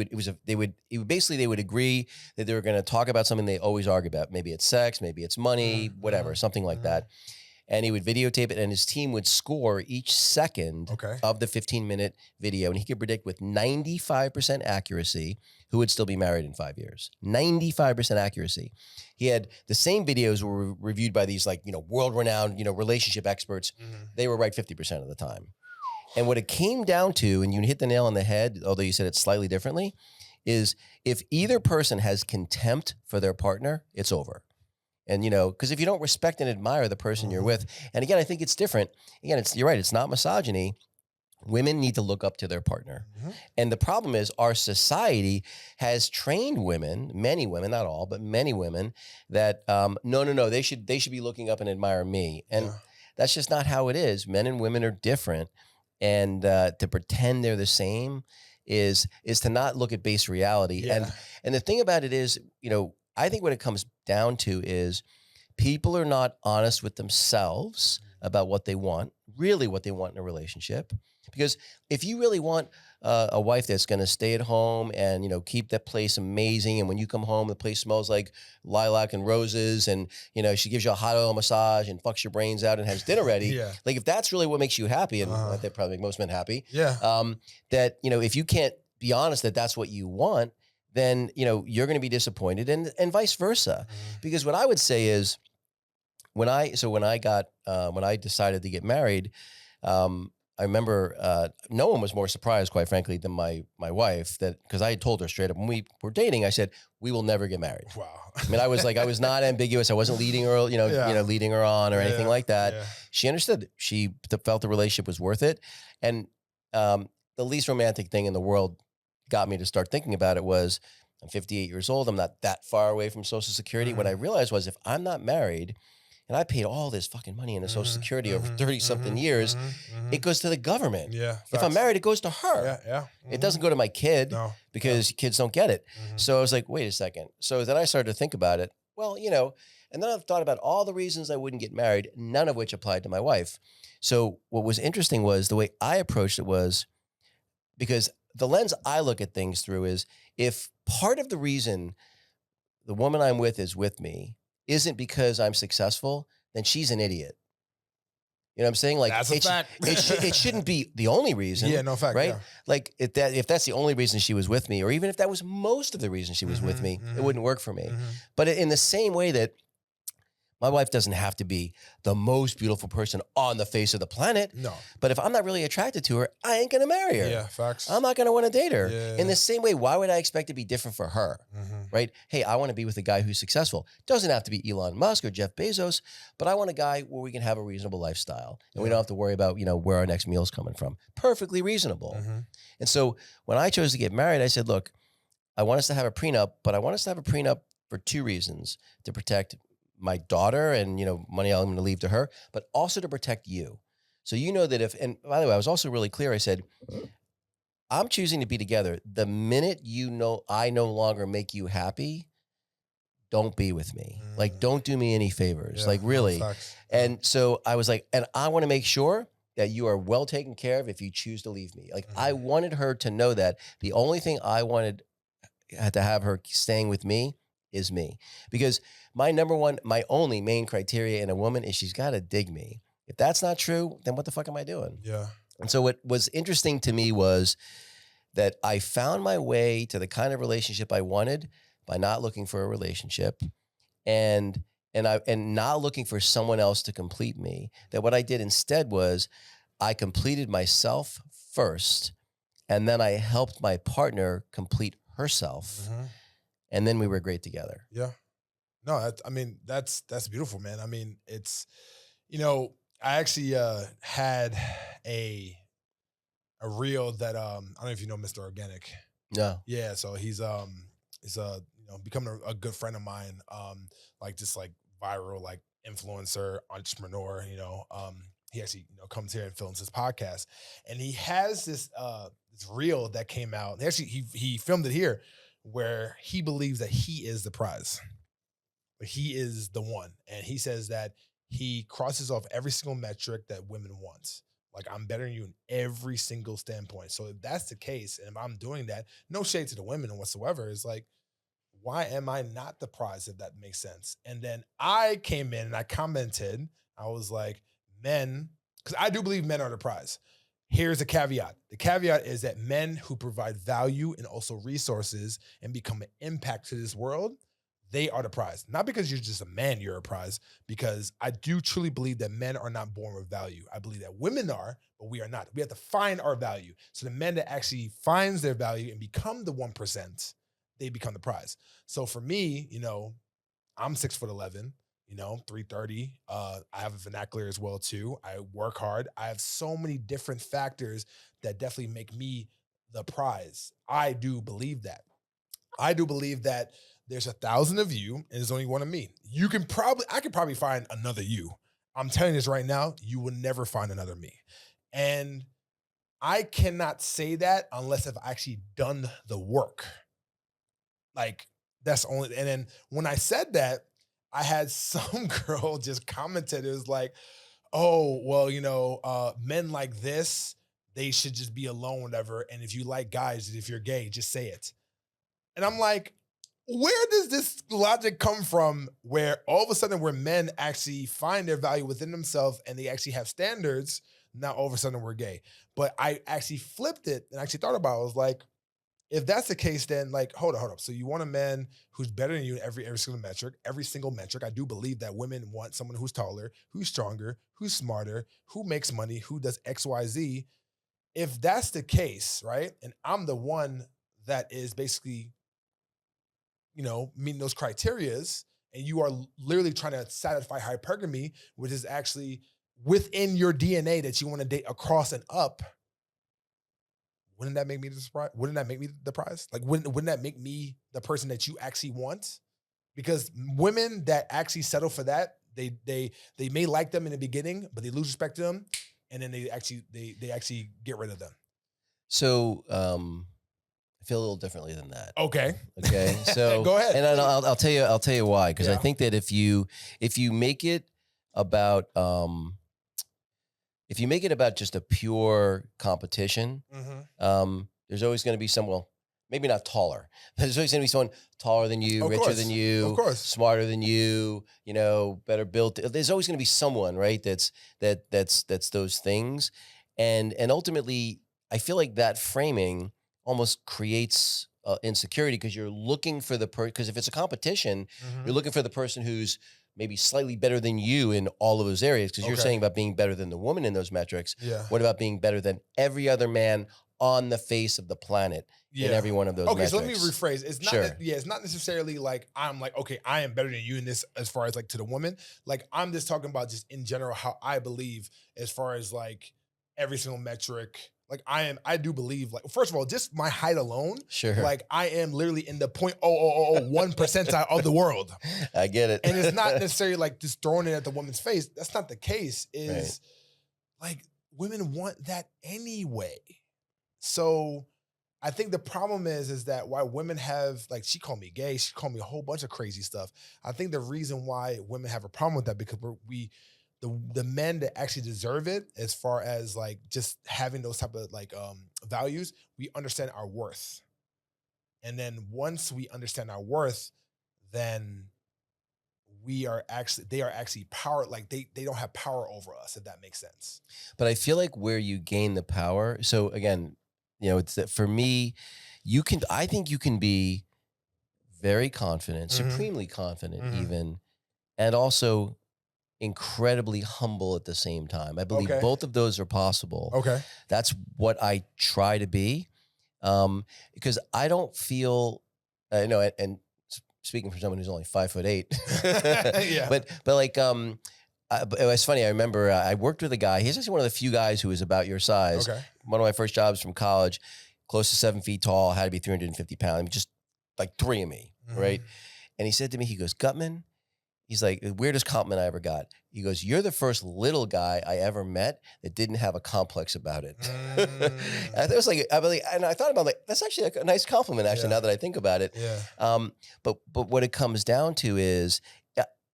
would agree that they were going to talk about something they always argue about. Maybe it's sex, maybe it's money, whatever, something like that. And he would videotape it, and his team would score each second of the 15-minute video. And he could predict with 95% accuracy who would still be married in 5 years. 95% accuracy. He had the same videos were reviewed by these world-renowned, relationship experts. They were right 50% of the time. And what it came down to, and you hit the nail on the head, although you said it slightly differently, is if either person has contempt for their partner, it's over. And, because if you don't respect and admire the person you're with, and again, I think it's different. Again, you're right. It's not misogyny. Women need to look up to their partner. And the problem is our society has trained women, many women, not all, but many women that, no, they should be looking up and admire me. And that's just not how it is. Men and women are different. And to pretend they're the same is to not look at base reality. Yeah. And the thing about it is, I think what it comes down to is people are not honest with themselves about what they want, really what they want in a relationship. Because if you really want a wife that's going to stay at home and, keep that place amazing, and when you come home, the place smells like lilac and roses, and, she gives you a hot oil massage and fucks your brains out and has dinner ready. Yeah. Like, if that's really what makes you happy, and that probably make most men happy, Yeah. that, if you can't be honest that that's what you want, then, you're going to be disappointed, and vice versa. Because what I would say is, when I decided to get married, I remember no one was more surprised, quite frankly, than my wife, that because I had told her straight up when we were dating, I said, we will never get married. Wow. I mean, I was not ambiguous. I wasn't leading her, leading her on or anything like that. Yeah. She understood. She felt the relationship was worth it. And the least romantic thing in the world got me to start thinking about it was, I'm 58 years old. I'm not that far away from Social Security. What I realized was, if I'm not married, and I paid all this fucking money into Social Security over 30 something years, it goes to the government. Yeah. If I'm married, it goes to her. Yeah. It doesn't go to my kid, No. because kids don't get it. So I was like, wait a second. So then I started to think about it. Well, and then I've thought about all the reasons I wouldn't get married, none of which applied to my wife. So what was interesting was the way I approached it was, because the lens I look at things through is, if part of the reason the woman I'm with is with me isn't because I'm successful, then she's an idiot. You know what I'm saying? Like, That's a fact. it shouldn't be the only reason. Yeah, no fact. Right? Yeah. Like, if that's the only reason she was with me, or even if that was most of the reason she was with me, it wouldn't work for me. But in the same way that my wife doesn't have to be the most beautiful person on the face of the planet. No. But if I'm not really attracted to her, I ain't going to marry her. Yeah, facts. I'm not going to want to date her. Yeah. In the same way, why would I expect to be different for her? Right? Hey, I want to be with a guy who's successful. Doesn't have to be Elon Musk or Jeff Bezos, but I want a guy where we can have a reasonable lifestyle, and we don't have to worry about, where our next meal's coming from. Perfectly reasonable. And so when I chose to get married, I said, look, I want us to have a prenup, but I want us to have a prenup for two reasons: to protect my daughter and, money I'm going to leave to her, but also to protect you. So that and by the way, I was also really clear. I said, I'm choosing to be together. The minute I no longer make you happy, don't be with me. Like, don't do me any favors. Yeah, like, really. facts. And so I was like, and I want to make sure that you are well taken care of if you choose to leave me. Like, I wanted her to know that the only thing I wanted to have her staying with me is me. Because my only main criteria in a woman is she's got to dig me. If that's not true, then what the fuck am I doing? Yeah. And so what was interesting to me was that I found my way to the kind of relationship I wanted by not looking for a relationship and not looking for someone else to complete me. That what I did instead was I completed myself first, and then I helped my partner complete herself. And then we were great together. Yeah. No, that's beautiful, man. I mean, it's, I actually had a reel that I don't know if you know Mr. Organic. No. Yeah, so he's becoming a good friend of mine, like just like viral, like influencer, entrepreneur, he actually, comes here and films his podcast, and he has this reel that came out. Actually, he filmed it here, where he believes that he is the prize. He is the one. And he says that he crosses off every single metric that women want. Like, I'm better than you in every single standpoint. So if that's the case, and if I'm doing that, no shade to the women whatsoever, it's like, why am I not the prize, if that makes sense? And then I came in and I commented, I was like, men, because I do believe men are the prize. Here's a caveat. The caveat is that men who provide value and also resources and become an impact to this world, they are the prize. Not because you're just a man, you're a prize, because I do truly believe that men are not born with value. I believe that women are, but we are not. We have to find our value. So the men that actually finds their value and become the 1%, they become the prize. So for me, I'm 6'11", 330. I have a vernacular as well too. I work hard. I have so many different factors that definitely make me the prize. I do believe that. I do believe that there's 1,000 of you and there's only one of me. I could probably find another you. I'm telling you this right now, you will never find another me. And I cannot say that unless I've actually done the work. Like that's only, and then when I said that, I had some girl just commented, it was like, oh, well, men like this, they should just be alone, whatever. And if you like guys, if you're gay, just say it. And I'm like, where does this logic come from where all of a sudden where men actually find their value within themselves and they actually have standards, now all of a sudden we're gay. But I actually flipped it and actually thought about it. I was like, if that's the case, then like, hold up. So you want a man who's better than you in every single metric, every single metric. I do believe that women want someone who's taller, who's stronger, who's smarter, who makes money, who does X, Y, Z. If that's the case, right? And I'm the one that is basically, meeting those criterias, and you are literally trying to satisfy hypergamy, which is actually within your DNA that you want to date across and up. Wouldn't that make me the surprise? Wouldn't that make me the prize? Like, wouldn't that make me the person that you actually want? Because women that actually settle for that, they may like them in the beginning, but they lose respect to them, and then they actually get rid of them. So I feel a little differently than that. Okay. Okay. So go ahead. And I'll tell you why. Because I think that if you make it about just a pure competition, there's always going to be someone, maybe not taller. There's always going to be someone taller than you, richer than you, of course, smarter than you, better built. There's always going to be someone, right? That's those things. And ultimately, I feel like that framing almost creates insecurity, because you're looking for because if it's a competition, you're looking for the person who's maybe slightly better than you in all of those areas. Because you're saying about being better than the woman in those metrics. Yeah. What about being better than every other man on the face of the planet in every one of those metrics? So let me rephrase. It's not it's not necessarily like I'm like, okay, I am better than you in this as far as like to the woman. Like, I'm just talking about just in general how I believe as far as like every single metric. Like, I do believe, like, first of all, just my height alone, like, I am literally in the 0.0001 percentile of the world. I get it. And it's not necessarily like just throwing it at the woman's face. That's not the case. Is like, women want that anyway. So I think the problem is that why women have, like, she called me gay, she called me a whole bunch of crazy stuff. I think the reason why women have a problem with that, because the men that actually deserve it, as far as like just having those type of like values, we understand our worth. And then once we understand our worth, then they are actually power, like they don't have power over us, if that makes sense. But I feel like where you gain the power, so again, it's that for me, I think you can be very confident, supremely confident even, and also incredibly humble at the same time. I believe both of those are possible. Okay. That's what I try to be. Because I don't feel, and speaking from someone who's only 5'8", yeah. but like, but it was funny. I remember I worked with a guy. He's actually one of the few guys who was about your size. Okay. One of my first jobs from college, close to 7 feet tall, had to be 350 pounds. I mean, just like three of me, right? And he said to me, he goes, Guttman, he's like, the weirdest compliment I ever got. He goes, you're the first little guy I ever met that didn't have a complex about it. And I was like, and I thought about like, that's actually a nice compliment, actually, now that I think about it. Yeah. But what it comes down to is,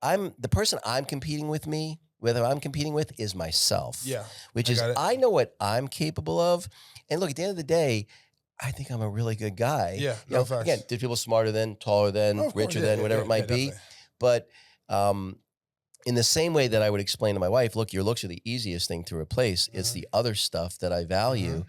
the person I'm competing with is myself. Yeah. Which is, I know what I'm capable of. And look, at the end of the day, I think I'm a really good guy. Yeah. Again, there's people smarter than, taller than, richer than, whatever it might be. Definitely. But in the same way that I would explain to my wife, look, your looks are the easiest thing to replace. It's the other stuff that I value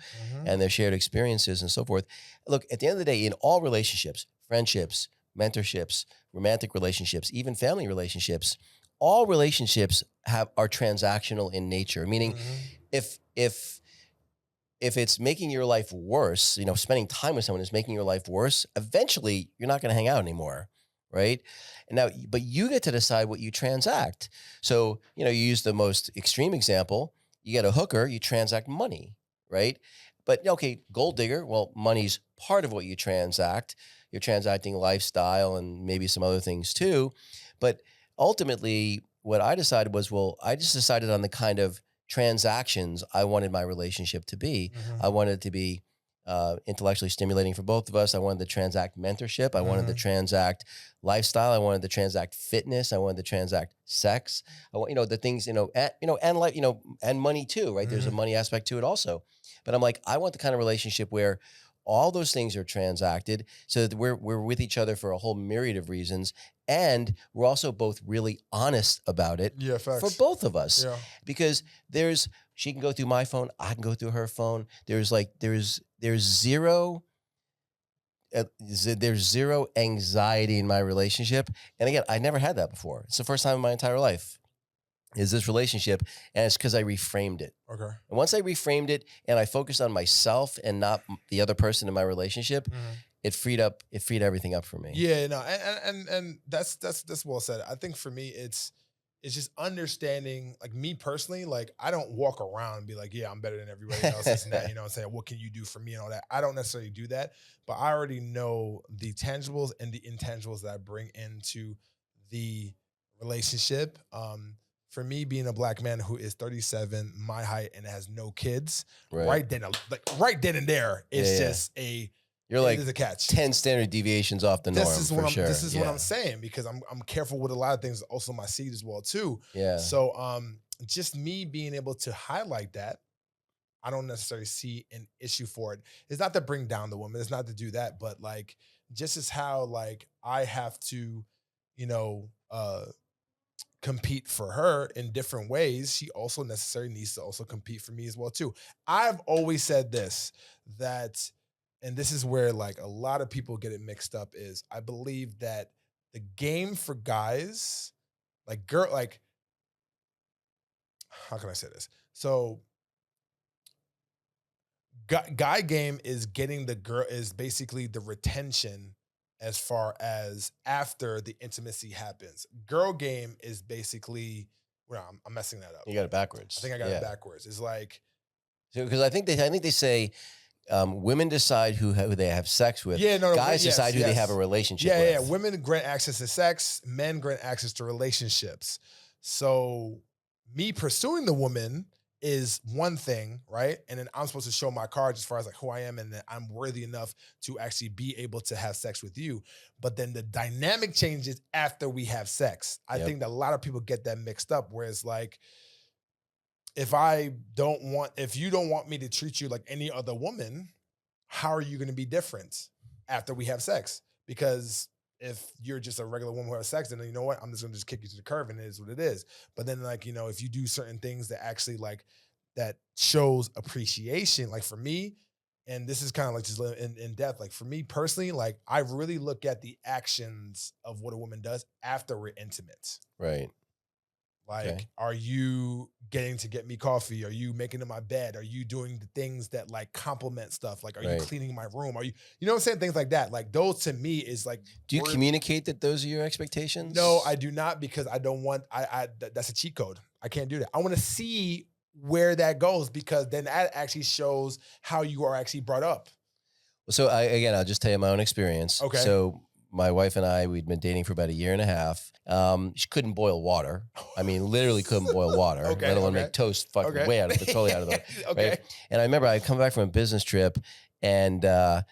and their shared experiences and so forth. Look, at the end of the day, in all relationships, friendships, mentorships, romantic relationships, even family relationships, all relationships are transactional in nature. Meaning, if it's making your life worse, spending time with someone is making your life worse, eventually you're not going to hang out anymore. Right. And now, but you get to decide what you transact. So, you use the most extreme example. You get a hooker, you transact money, right? But okay, gold digger, well, money's part of what you transact. You're transacting lifestyle and maybe some other things too. But ultimately, what I decided was, well, I just decided on the kind of transactions I wanted my relationship to be. I wanted it to be intellectually stimulating for both of us. I wanted to transact mentorship. I wanted to transact lifestyle. I wanted to transact fitness. I wanted to transact sex. I want, the things, and like, and money too, right? There's a money aspect to it also. But I'm like, I want the kind of relationship where all those things are transacted so that we're with each other for a whole myriad of reasons. And we're also both really honest about it Yeah, for facts. both of us. Yeah. Because she can go through my phone, I can go through her phone. There's zero anxiety in my relationship. And again, I never had that before. It's the first time in my entire life is this relationship. And it's because I reframed it. Okay. And once I reframed it and I focused on myself and not the other person in my relationship, it freed everything up for me. Yeah, no, and that's well said. I think for me, it's just understanding, like me personally, like I don't walk around and be like, yeah, I'm better than everybody else, this and that, you know what I'm saying? What can you do for me and all that? I don't necessarily do that, but I already know the tangibles and the intangibles that I bring into the relationship. For me, being a black man who is 37, my height, and has no kids, right then and there, it's just you're like a catch. 10 standard deviations off the norm. This is what Yeah. I'm saying, because I'm careful with a lot of things, also my seed as well too. Yeah. So just me being able to highlight that, I don't necessarily see an issue for it. It's not to bring down the woman, it's not to do that, but like just as how like I have to, compete for her in different ways, she also necessarily needs to also compete for me as well too. I've always said this, that, and this is where like a lot of people get it mixed up, is I believe that the game for guys, like how can I say this? So guy game is getting the girl, is basically the retention as far as after the intimacy happens. Girl game is basically, well, I'm messing that up. You got it backwards. I think I got it backwards. It's like, because I think they say women decide who they have sex with. Yeah, no, guys decide who they have a relationship with. Yeah. Women grant access to sex, men grant access to relationships. So me pursuing the woman is one thing, right? And then I'm supposed to show my cards as far as like who I am and that I'm worthy enough to actually be able to have sex with you. But then the dynamic changes after we have sex. I think that a lot of people get that mixed up, whereas like, if you don't want me to treat you like any other woman, how are you going to be different after we have sex? Because if you're just a regular woman who has sex, then you know what? I'm just going to just kick you to the curb, and it is what it is. But then like, if you do certain things that actually like, that shows appreciation, like for me, and this is kind of like just in depth, like for me personally, like I really look at the actions of what a woman does after we're intimate. Right. Like, are you getting to get me coffee? Are you making in my bed? Are you doing the things that like compliment stuff? Like, are you cleaning my room? Are you, what I'm saying? Things like that. Like those to me is like, do you communicate that those are your expectations? No, I do not, because I don't want, that's a cheat code. I can't do that. I want to see where that goes, because then that actually shows how you are actually brought up. So I'll just tell you my own experience. Okay. So my wife and I, we'd been dating for about a year and a half. She couldn't boil water. I mean, literally couldn't boil water, let alone make toast totally out of the way. Right? And I remember I come back from a business trip and I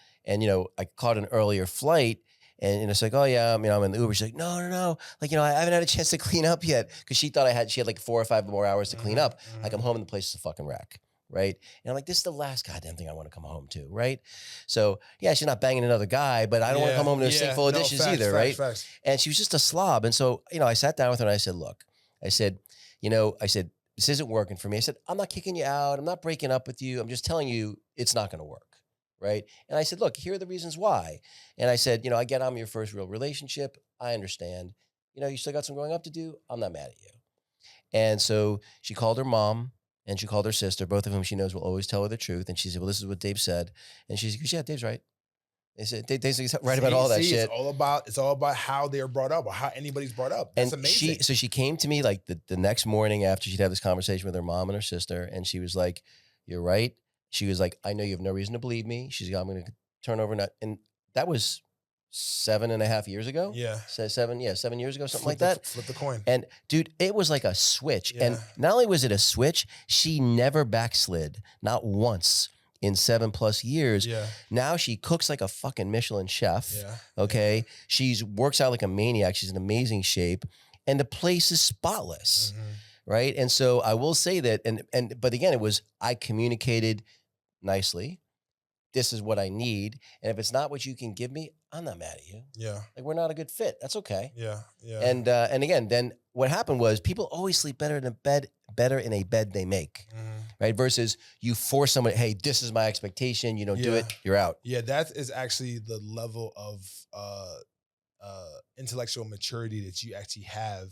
caught an earlier flight, and it's like, oh yeah, I'm in the Uber. She's like, no. Like, I haven't had a chance to clean up yet. Cause she thought she had like 4 or 5 more hours to clean up. I come home and the place is a fucking wreck. Right. And I'm like, this is the last goddamn thing I want to come home to. Right. So yeah, she's not banging another guy, but I don't want to come home to a sink full of dishes either. Facts. And she was just a slob. And so, I sat down with her and I said, look, I said, this isn't working for me. I said, I'm not kicking you out. I'm not breaking up with you. I'm just telling you it's not going to work. Right. And I said, look, here are the reasons why. And I said, I get I'm your first real relationship. I understand. You still got some growing up to do. I'm not mad at you. And so she called her mom. And she called her sister, both of whom she knows will always tell her the truth. And she said, well, this is what Dave said. And she goes, yeah, Dave's right. They said, Dave's right about all that shit. It's all about how they're brought up, or how anybody's brought up. That's amazing. So she came to me like the next morning after she'd had this conversation with her mom and her sister. And she was like, you're right. She was like, I know you have no reason to believe me. She's like, I'm going to turn over. And that was 7.5 years ago. Yeah. 7 years ago, something like that. Flip the coin. And dude, it was like a switch. Yeah. And not only was it a switch, she never backslid, not once in 7+ years. Yeah. Now she cooks like a fucking Michelin chef. Yeah. Okay. Yeah. She's works out like a maniac. She's in amazing shape. And the place is spotless. Mhm. Right. And so I will say that, but again, I communicated nicely. This is what I need. And if it's not what you can give me, I'm not mad at you. Yeah. Like, we're not a good fit. That's okay. Yeah. Yeah. And again, then what happened was people always sleep better in a bed they make, right? Versus you force somebody, hey, this is my expectation. You don't do it, you're out. Yeah, that is actually the level of intellectual maturity that you actually have,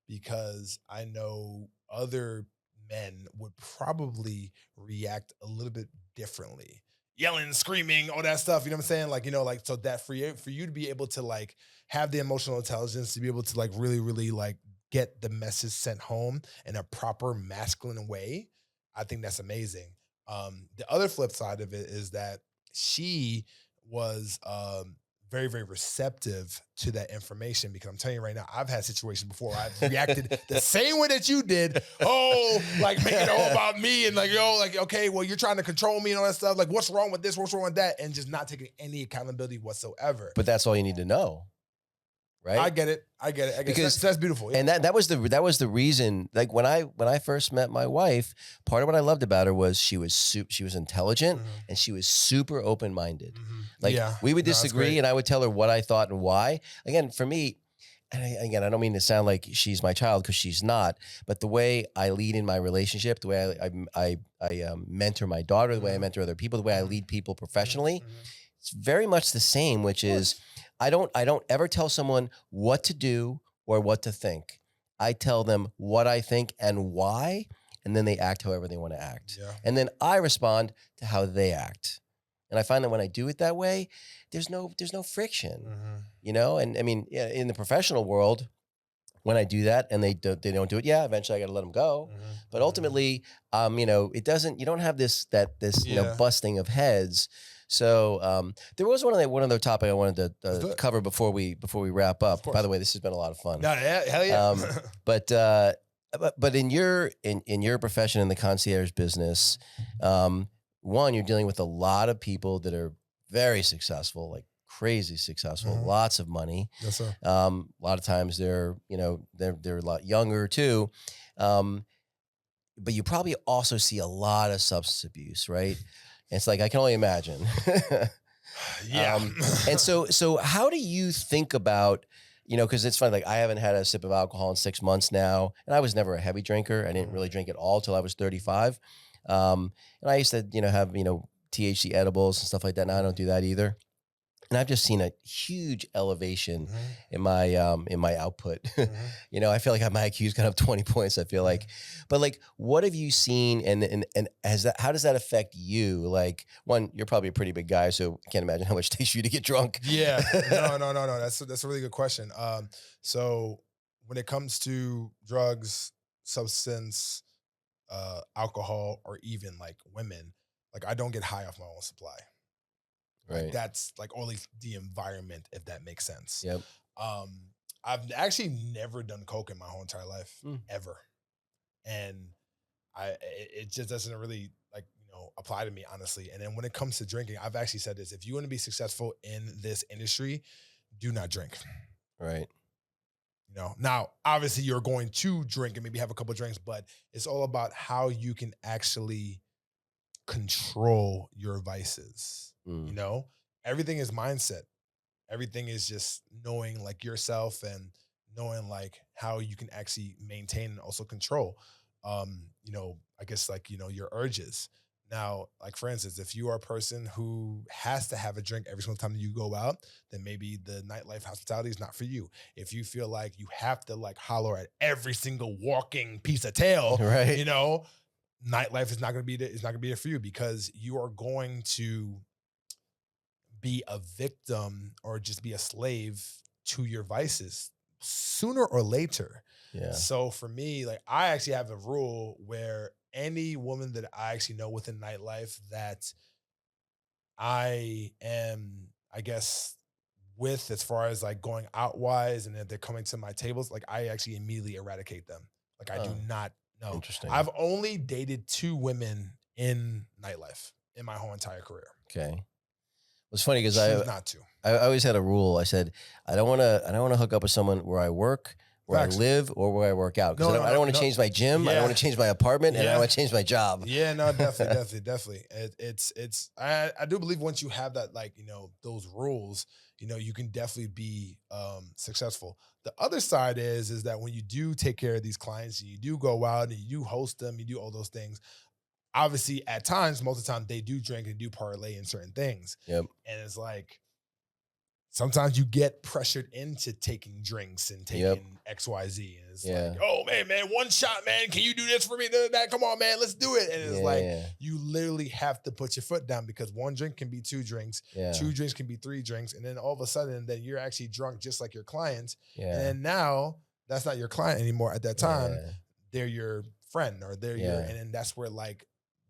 because I know other men would probably react a little bit differently. Yelling, screaming, all that stuff. You know what I'm saying? Like, like, so that for you to be able to like have the emotional intelligence to be able to like really, really like get the message sent home in a proper masculine way, I think that's amazing. The other flip side of it is that she was very, very receptive to that information, because I'm telling you right now, I've had situations before where I've reacted the same way that you did. Oh, like making it all about me and like, like, okay, well, you're trying to control me and all that stuff. Like, what's wrong with this? What's wrong with that? And just not taking any accountability whatsoever. But that's all you need to know. Right. I get it. Because that's beautiful. Yeah. And that was the reason, like when I first met my wife, part of what I loved about her was she was intelligent and she was super open-minded. Like we would disagree and I would tell her what I thought and why. Again, for me, and I don't mean to sound like she's my child, because she's not, but the way I lead in my relationship, the way I mentor my daughter, the way I mentor other people, the way I lead people professionally, it's very much the same, which is I don't ever tell someone what to do or what to think. I tell them what I think and why, and then they act however they want to act. Yeah. And then I respond to how they act. And I find that when I do it that way, there's no friction, And I mean, in the professional world, when I do that and they don't do it, eventually I got to let them go. But ultimately, it doesn't. You don't have this busting of heads. So there was one other topic I wanted to cover before we wrap up. By the way, this has been a lot of fun. Hell yeah. But in your profession, in the concierge business, one, you're dealing with a lot of people that are very successful, like crazy successful, lots of money. Yes, sir. A lot of times they're a lot younger too. But you probably also see a lot of substance abuse, right? It's like, I can only imagine. Yeah. And so how do you think about, because it's funny, like I haven't had a sip of alcohol in 6 months now, and I was never a heavy drinker. I didn't really drink at all till I was 35. And I used to, have, THC edibles and stuff like that. Now I don't do that either. And I've just seen a huge elevation in my output. I feel like my IQ's gone up 20 points, I feel like. But like, what have you seen and how does that affect you? Like, one, you're probably a pretty big guy, so I can't imagine how much it takes for you to get drunk. Yeah. No. That's a really good question. So when it comes to drugs, substance, alcohol, or even like women, like I don't get high off my own supply. Right. Like that's like only the environment, if that makes sense. Yep. I've actually never done coke in my whole entire life, ever. And it just doesn't really like, apply to me, honestly. And then when it comes to drinking, I've actually said this: if you want to be successful in this industry, do not drink. Right. Now obviously you're going to drink and maybe have a couple of drinks, but it's all about how you can actually control your vices. Everything is mindset. Everything is just knowing like yourself and knowing like how you can actually maintain and also control, I guess like, your urges. Now, like for instance, if you are a person who has to have a drink every single time you go out, then maybe the nightlife hospitality is not for you. If you feel like you have to like holler at every single walking piece of tail, right. Nightlife is not going to be there. It's not going to be there for you, because you are going to be a victim or just be a slave to your vices sooner or later. Yeah. So for me, like I actually have a rule where any woman that I actually know within nightlife that I am, I guess, with as far as like going out wise, and if they're coming to my tables, like I actually immediately eradicate them. Like I do not know. Interesting. I've only dated 2 women in nightlife in my whole entire career. Okay. It's funny because Choose not to. I always had a rule. I said, I don't want to hook up with someone where I work, where Facts. I live, or where I work out. Because I don't want to change my gym. I Yeah. don't want to change my apartment, and I don't want to change my job. Yeah, no, definitely. I do believe once you have that, like, those rules, you can definitely be successful. The other side is that when you do take care of these clients, you do go out and you do host them, you do all those things. Obviously, at times, most of the time, they do drink and do parlay in certain things. Yep. And it's like, sometimes you get pressured into taking drinks and taking XYZ. And it's like, oh, man, one shot, man. Can you do this for me? That, come on, man, let's do it. And it's you literally have to put your foot down, because one drink can be 2 drinks. 2 drinks can be 3 drinks. And then all of a sudden, then you're actually drunk just like your clients. And now that's not your client anymore at that time. They're your friend, or they're your, and then that's where like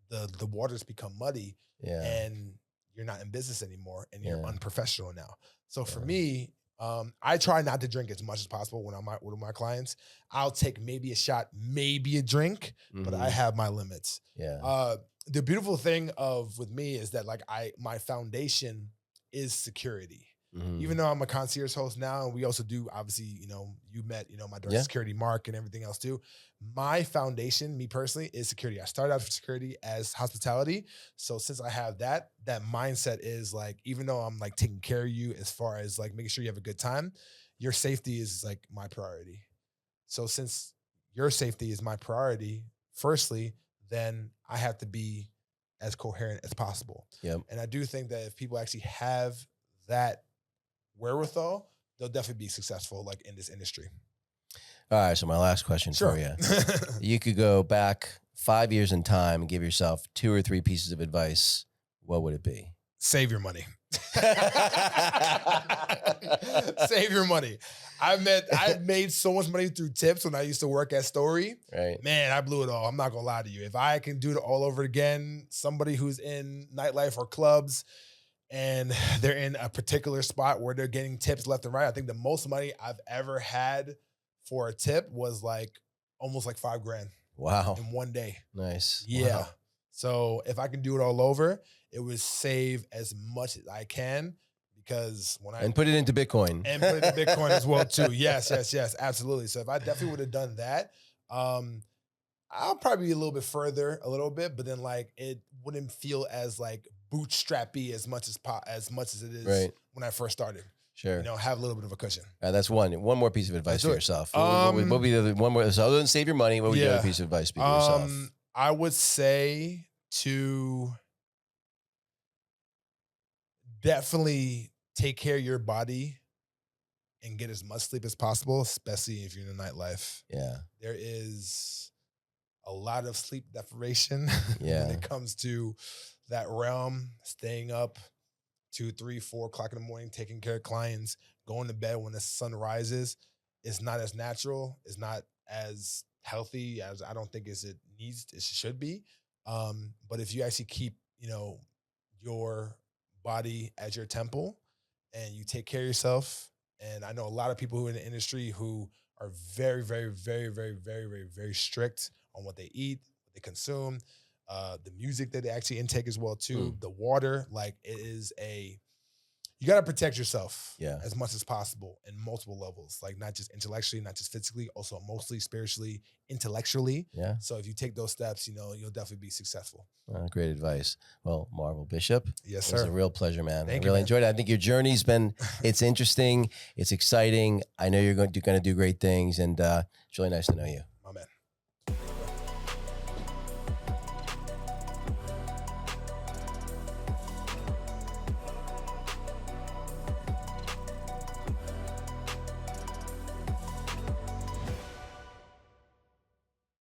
the waters become muddy and you're not in business anymore, and you're unprofessional now. So for me, I try not to drink as much as possible when I'm with my clients. I'll take maybe a shot, maybe a drink, but I have my limits. The beautiful thing with me is that like my foundation is security. Even though I'm a concierge host now, and we also do, obviously, you met, my direct security, Mark, and everything else too. My foundation, me personally, is security. I started out for security as hospitality. So since I have that mindset is like, even though I'm like taking care of you as far as like making sure you have a good time, your safety is like my priority. So since your safety is my priority, firstly, then I have to be as coherent as possible. And I do think that if people actually have that wherewithal, they'll definitely be successful like in this industry. All right, so my last question for you. You could go back 5 years in time and give yourself 2 or 3 pieces of advice. What would it be? Save your money. Save your money. I made so much money through tips when I used to work at Story. Right. Man, I blew it all. I'm not gonna lie to you. If I can do it all over again, somebody who's in nightlife or clubs, and they're in a particular spot where they're getting tips left and right, I think the most money I've ever had for a tip was like almost like $5,000. Wow. In one day. Nice. Yeah. Wow. So if I can do it all over, it would save as much as I can, because and put it into Bitcoin. And put it into Bitcoin as well too. Yes, absolutely. So if I definitely would have done that, I'll probably be a little bit further, but then like it wouldn't feel as like bootstrappy as much as it is when I first started. Sure. Have a little bit of a cushion. That's one more piece of advice for yourself. What would be the one more? So other than save your money, what would be the other piece of advice be for yourself? I would say to definitely take care of your body and get as much sleep as possible, especially if you're in the nightlife. Yeah. There is a lot of sleep deprivation when it comes to that realm, staying up 2, 3, 4 o'clock in the morning, taking care of clients, going to bed when the sun rises. It's not as natural. It's not as healthy as I don't think it should be. But if you actually keep, your body as your temple and you take care of yourself, and I know a lot of people who are in the industry who are very, very, very, very, very, very, very strict on what they eat, what they consume, the music that they actually intake as well too, the water, like you got to protect yourself as much as possible in multiple levels, like not just intellectually, not just physically, also emotionally, spiritually, intellectually. Yeah. So if you take those steps, you'll definitely be successful. Great advice. Well, Marvel Bishop. Yes, sir. It was a real pleasure, man. Thank I really enjoyed it. I think your journey's it's interesting. It's exciting. I know you're going to do great things, and it's really nice to know you.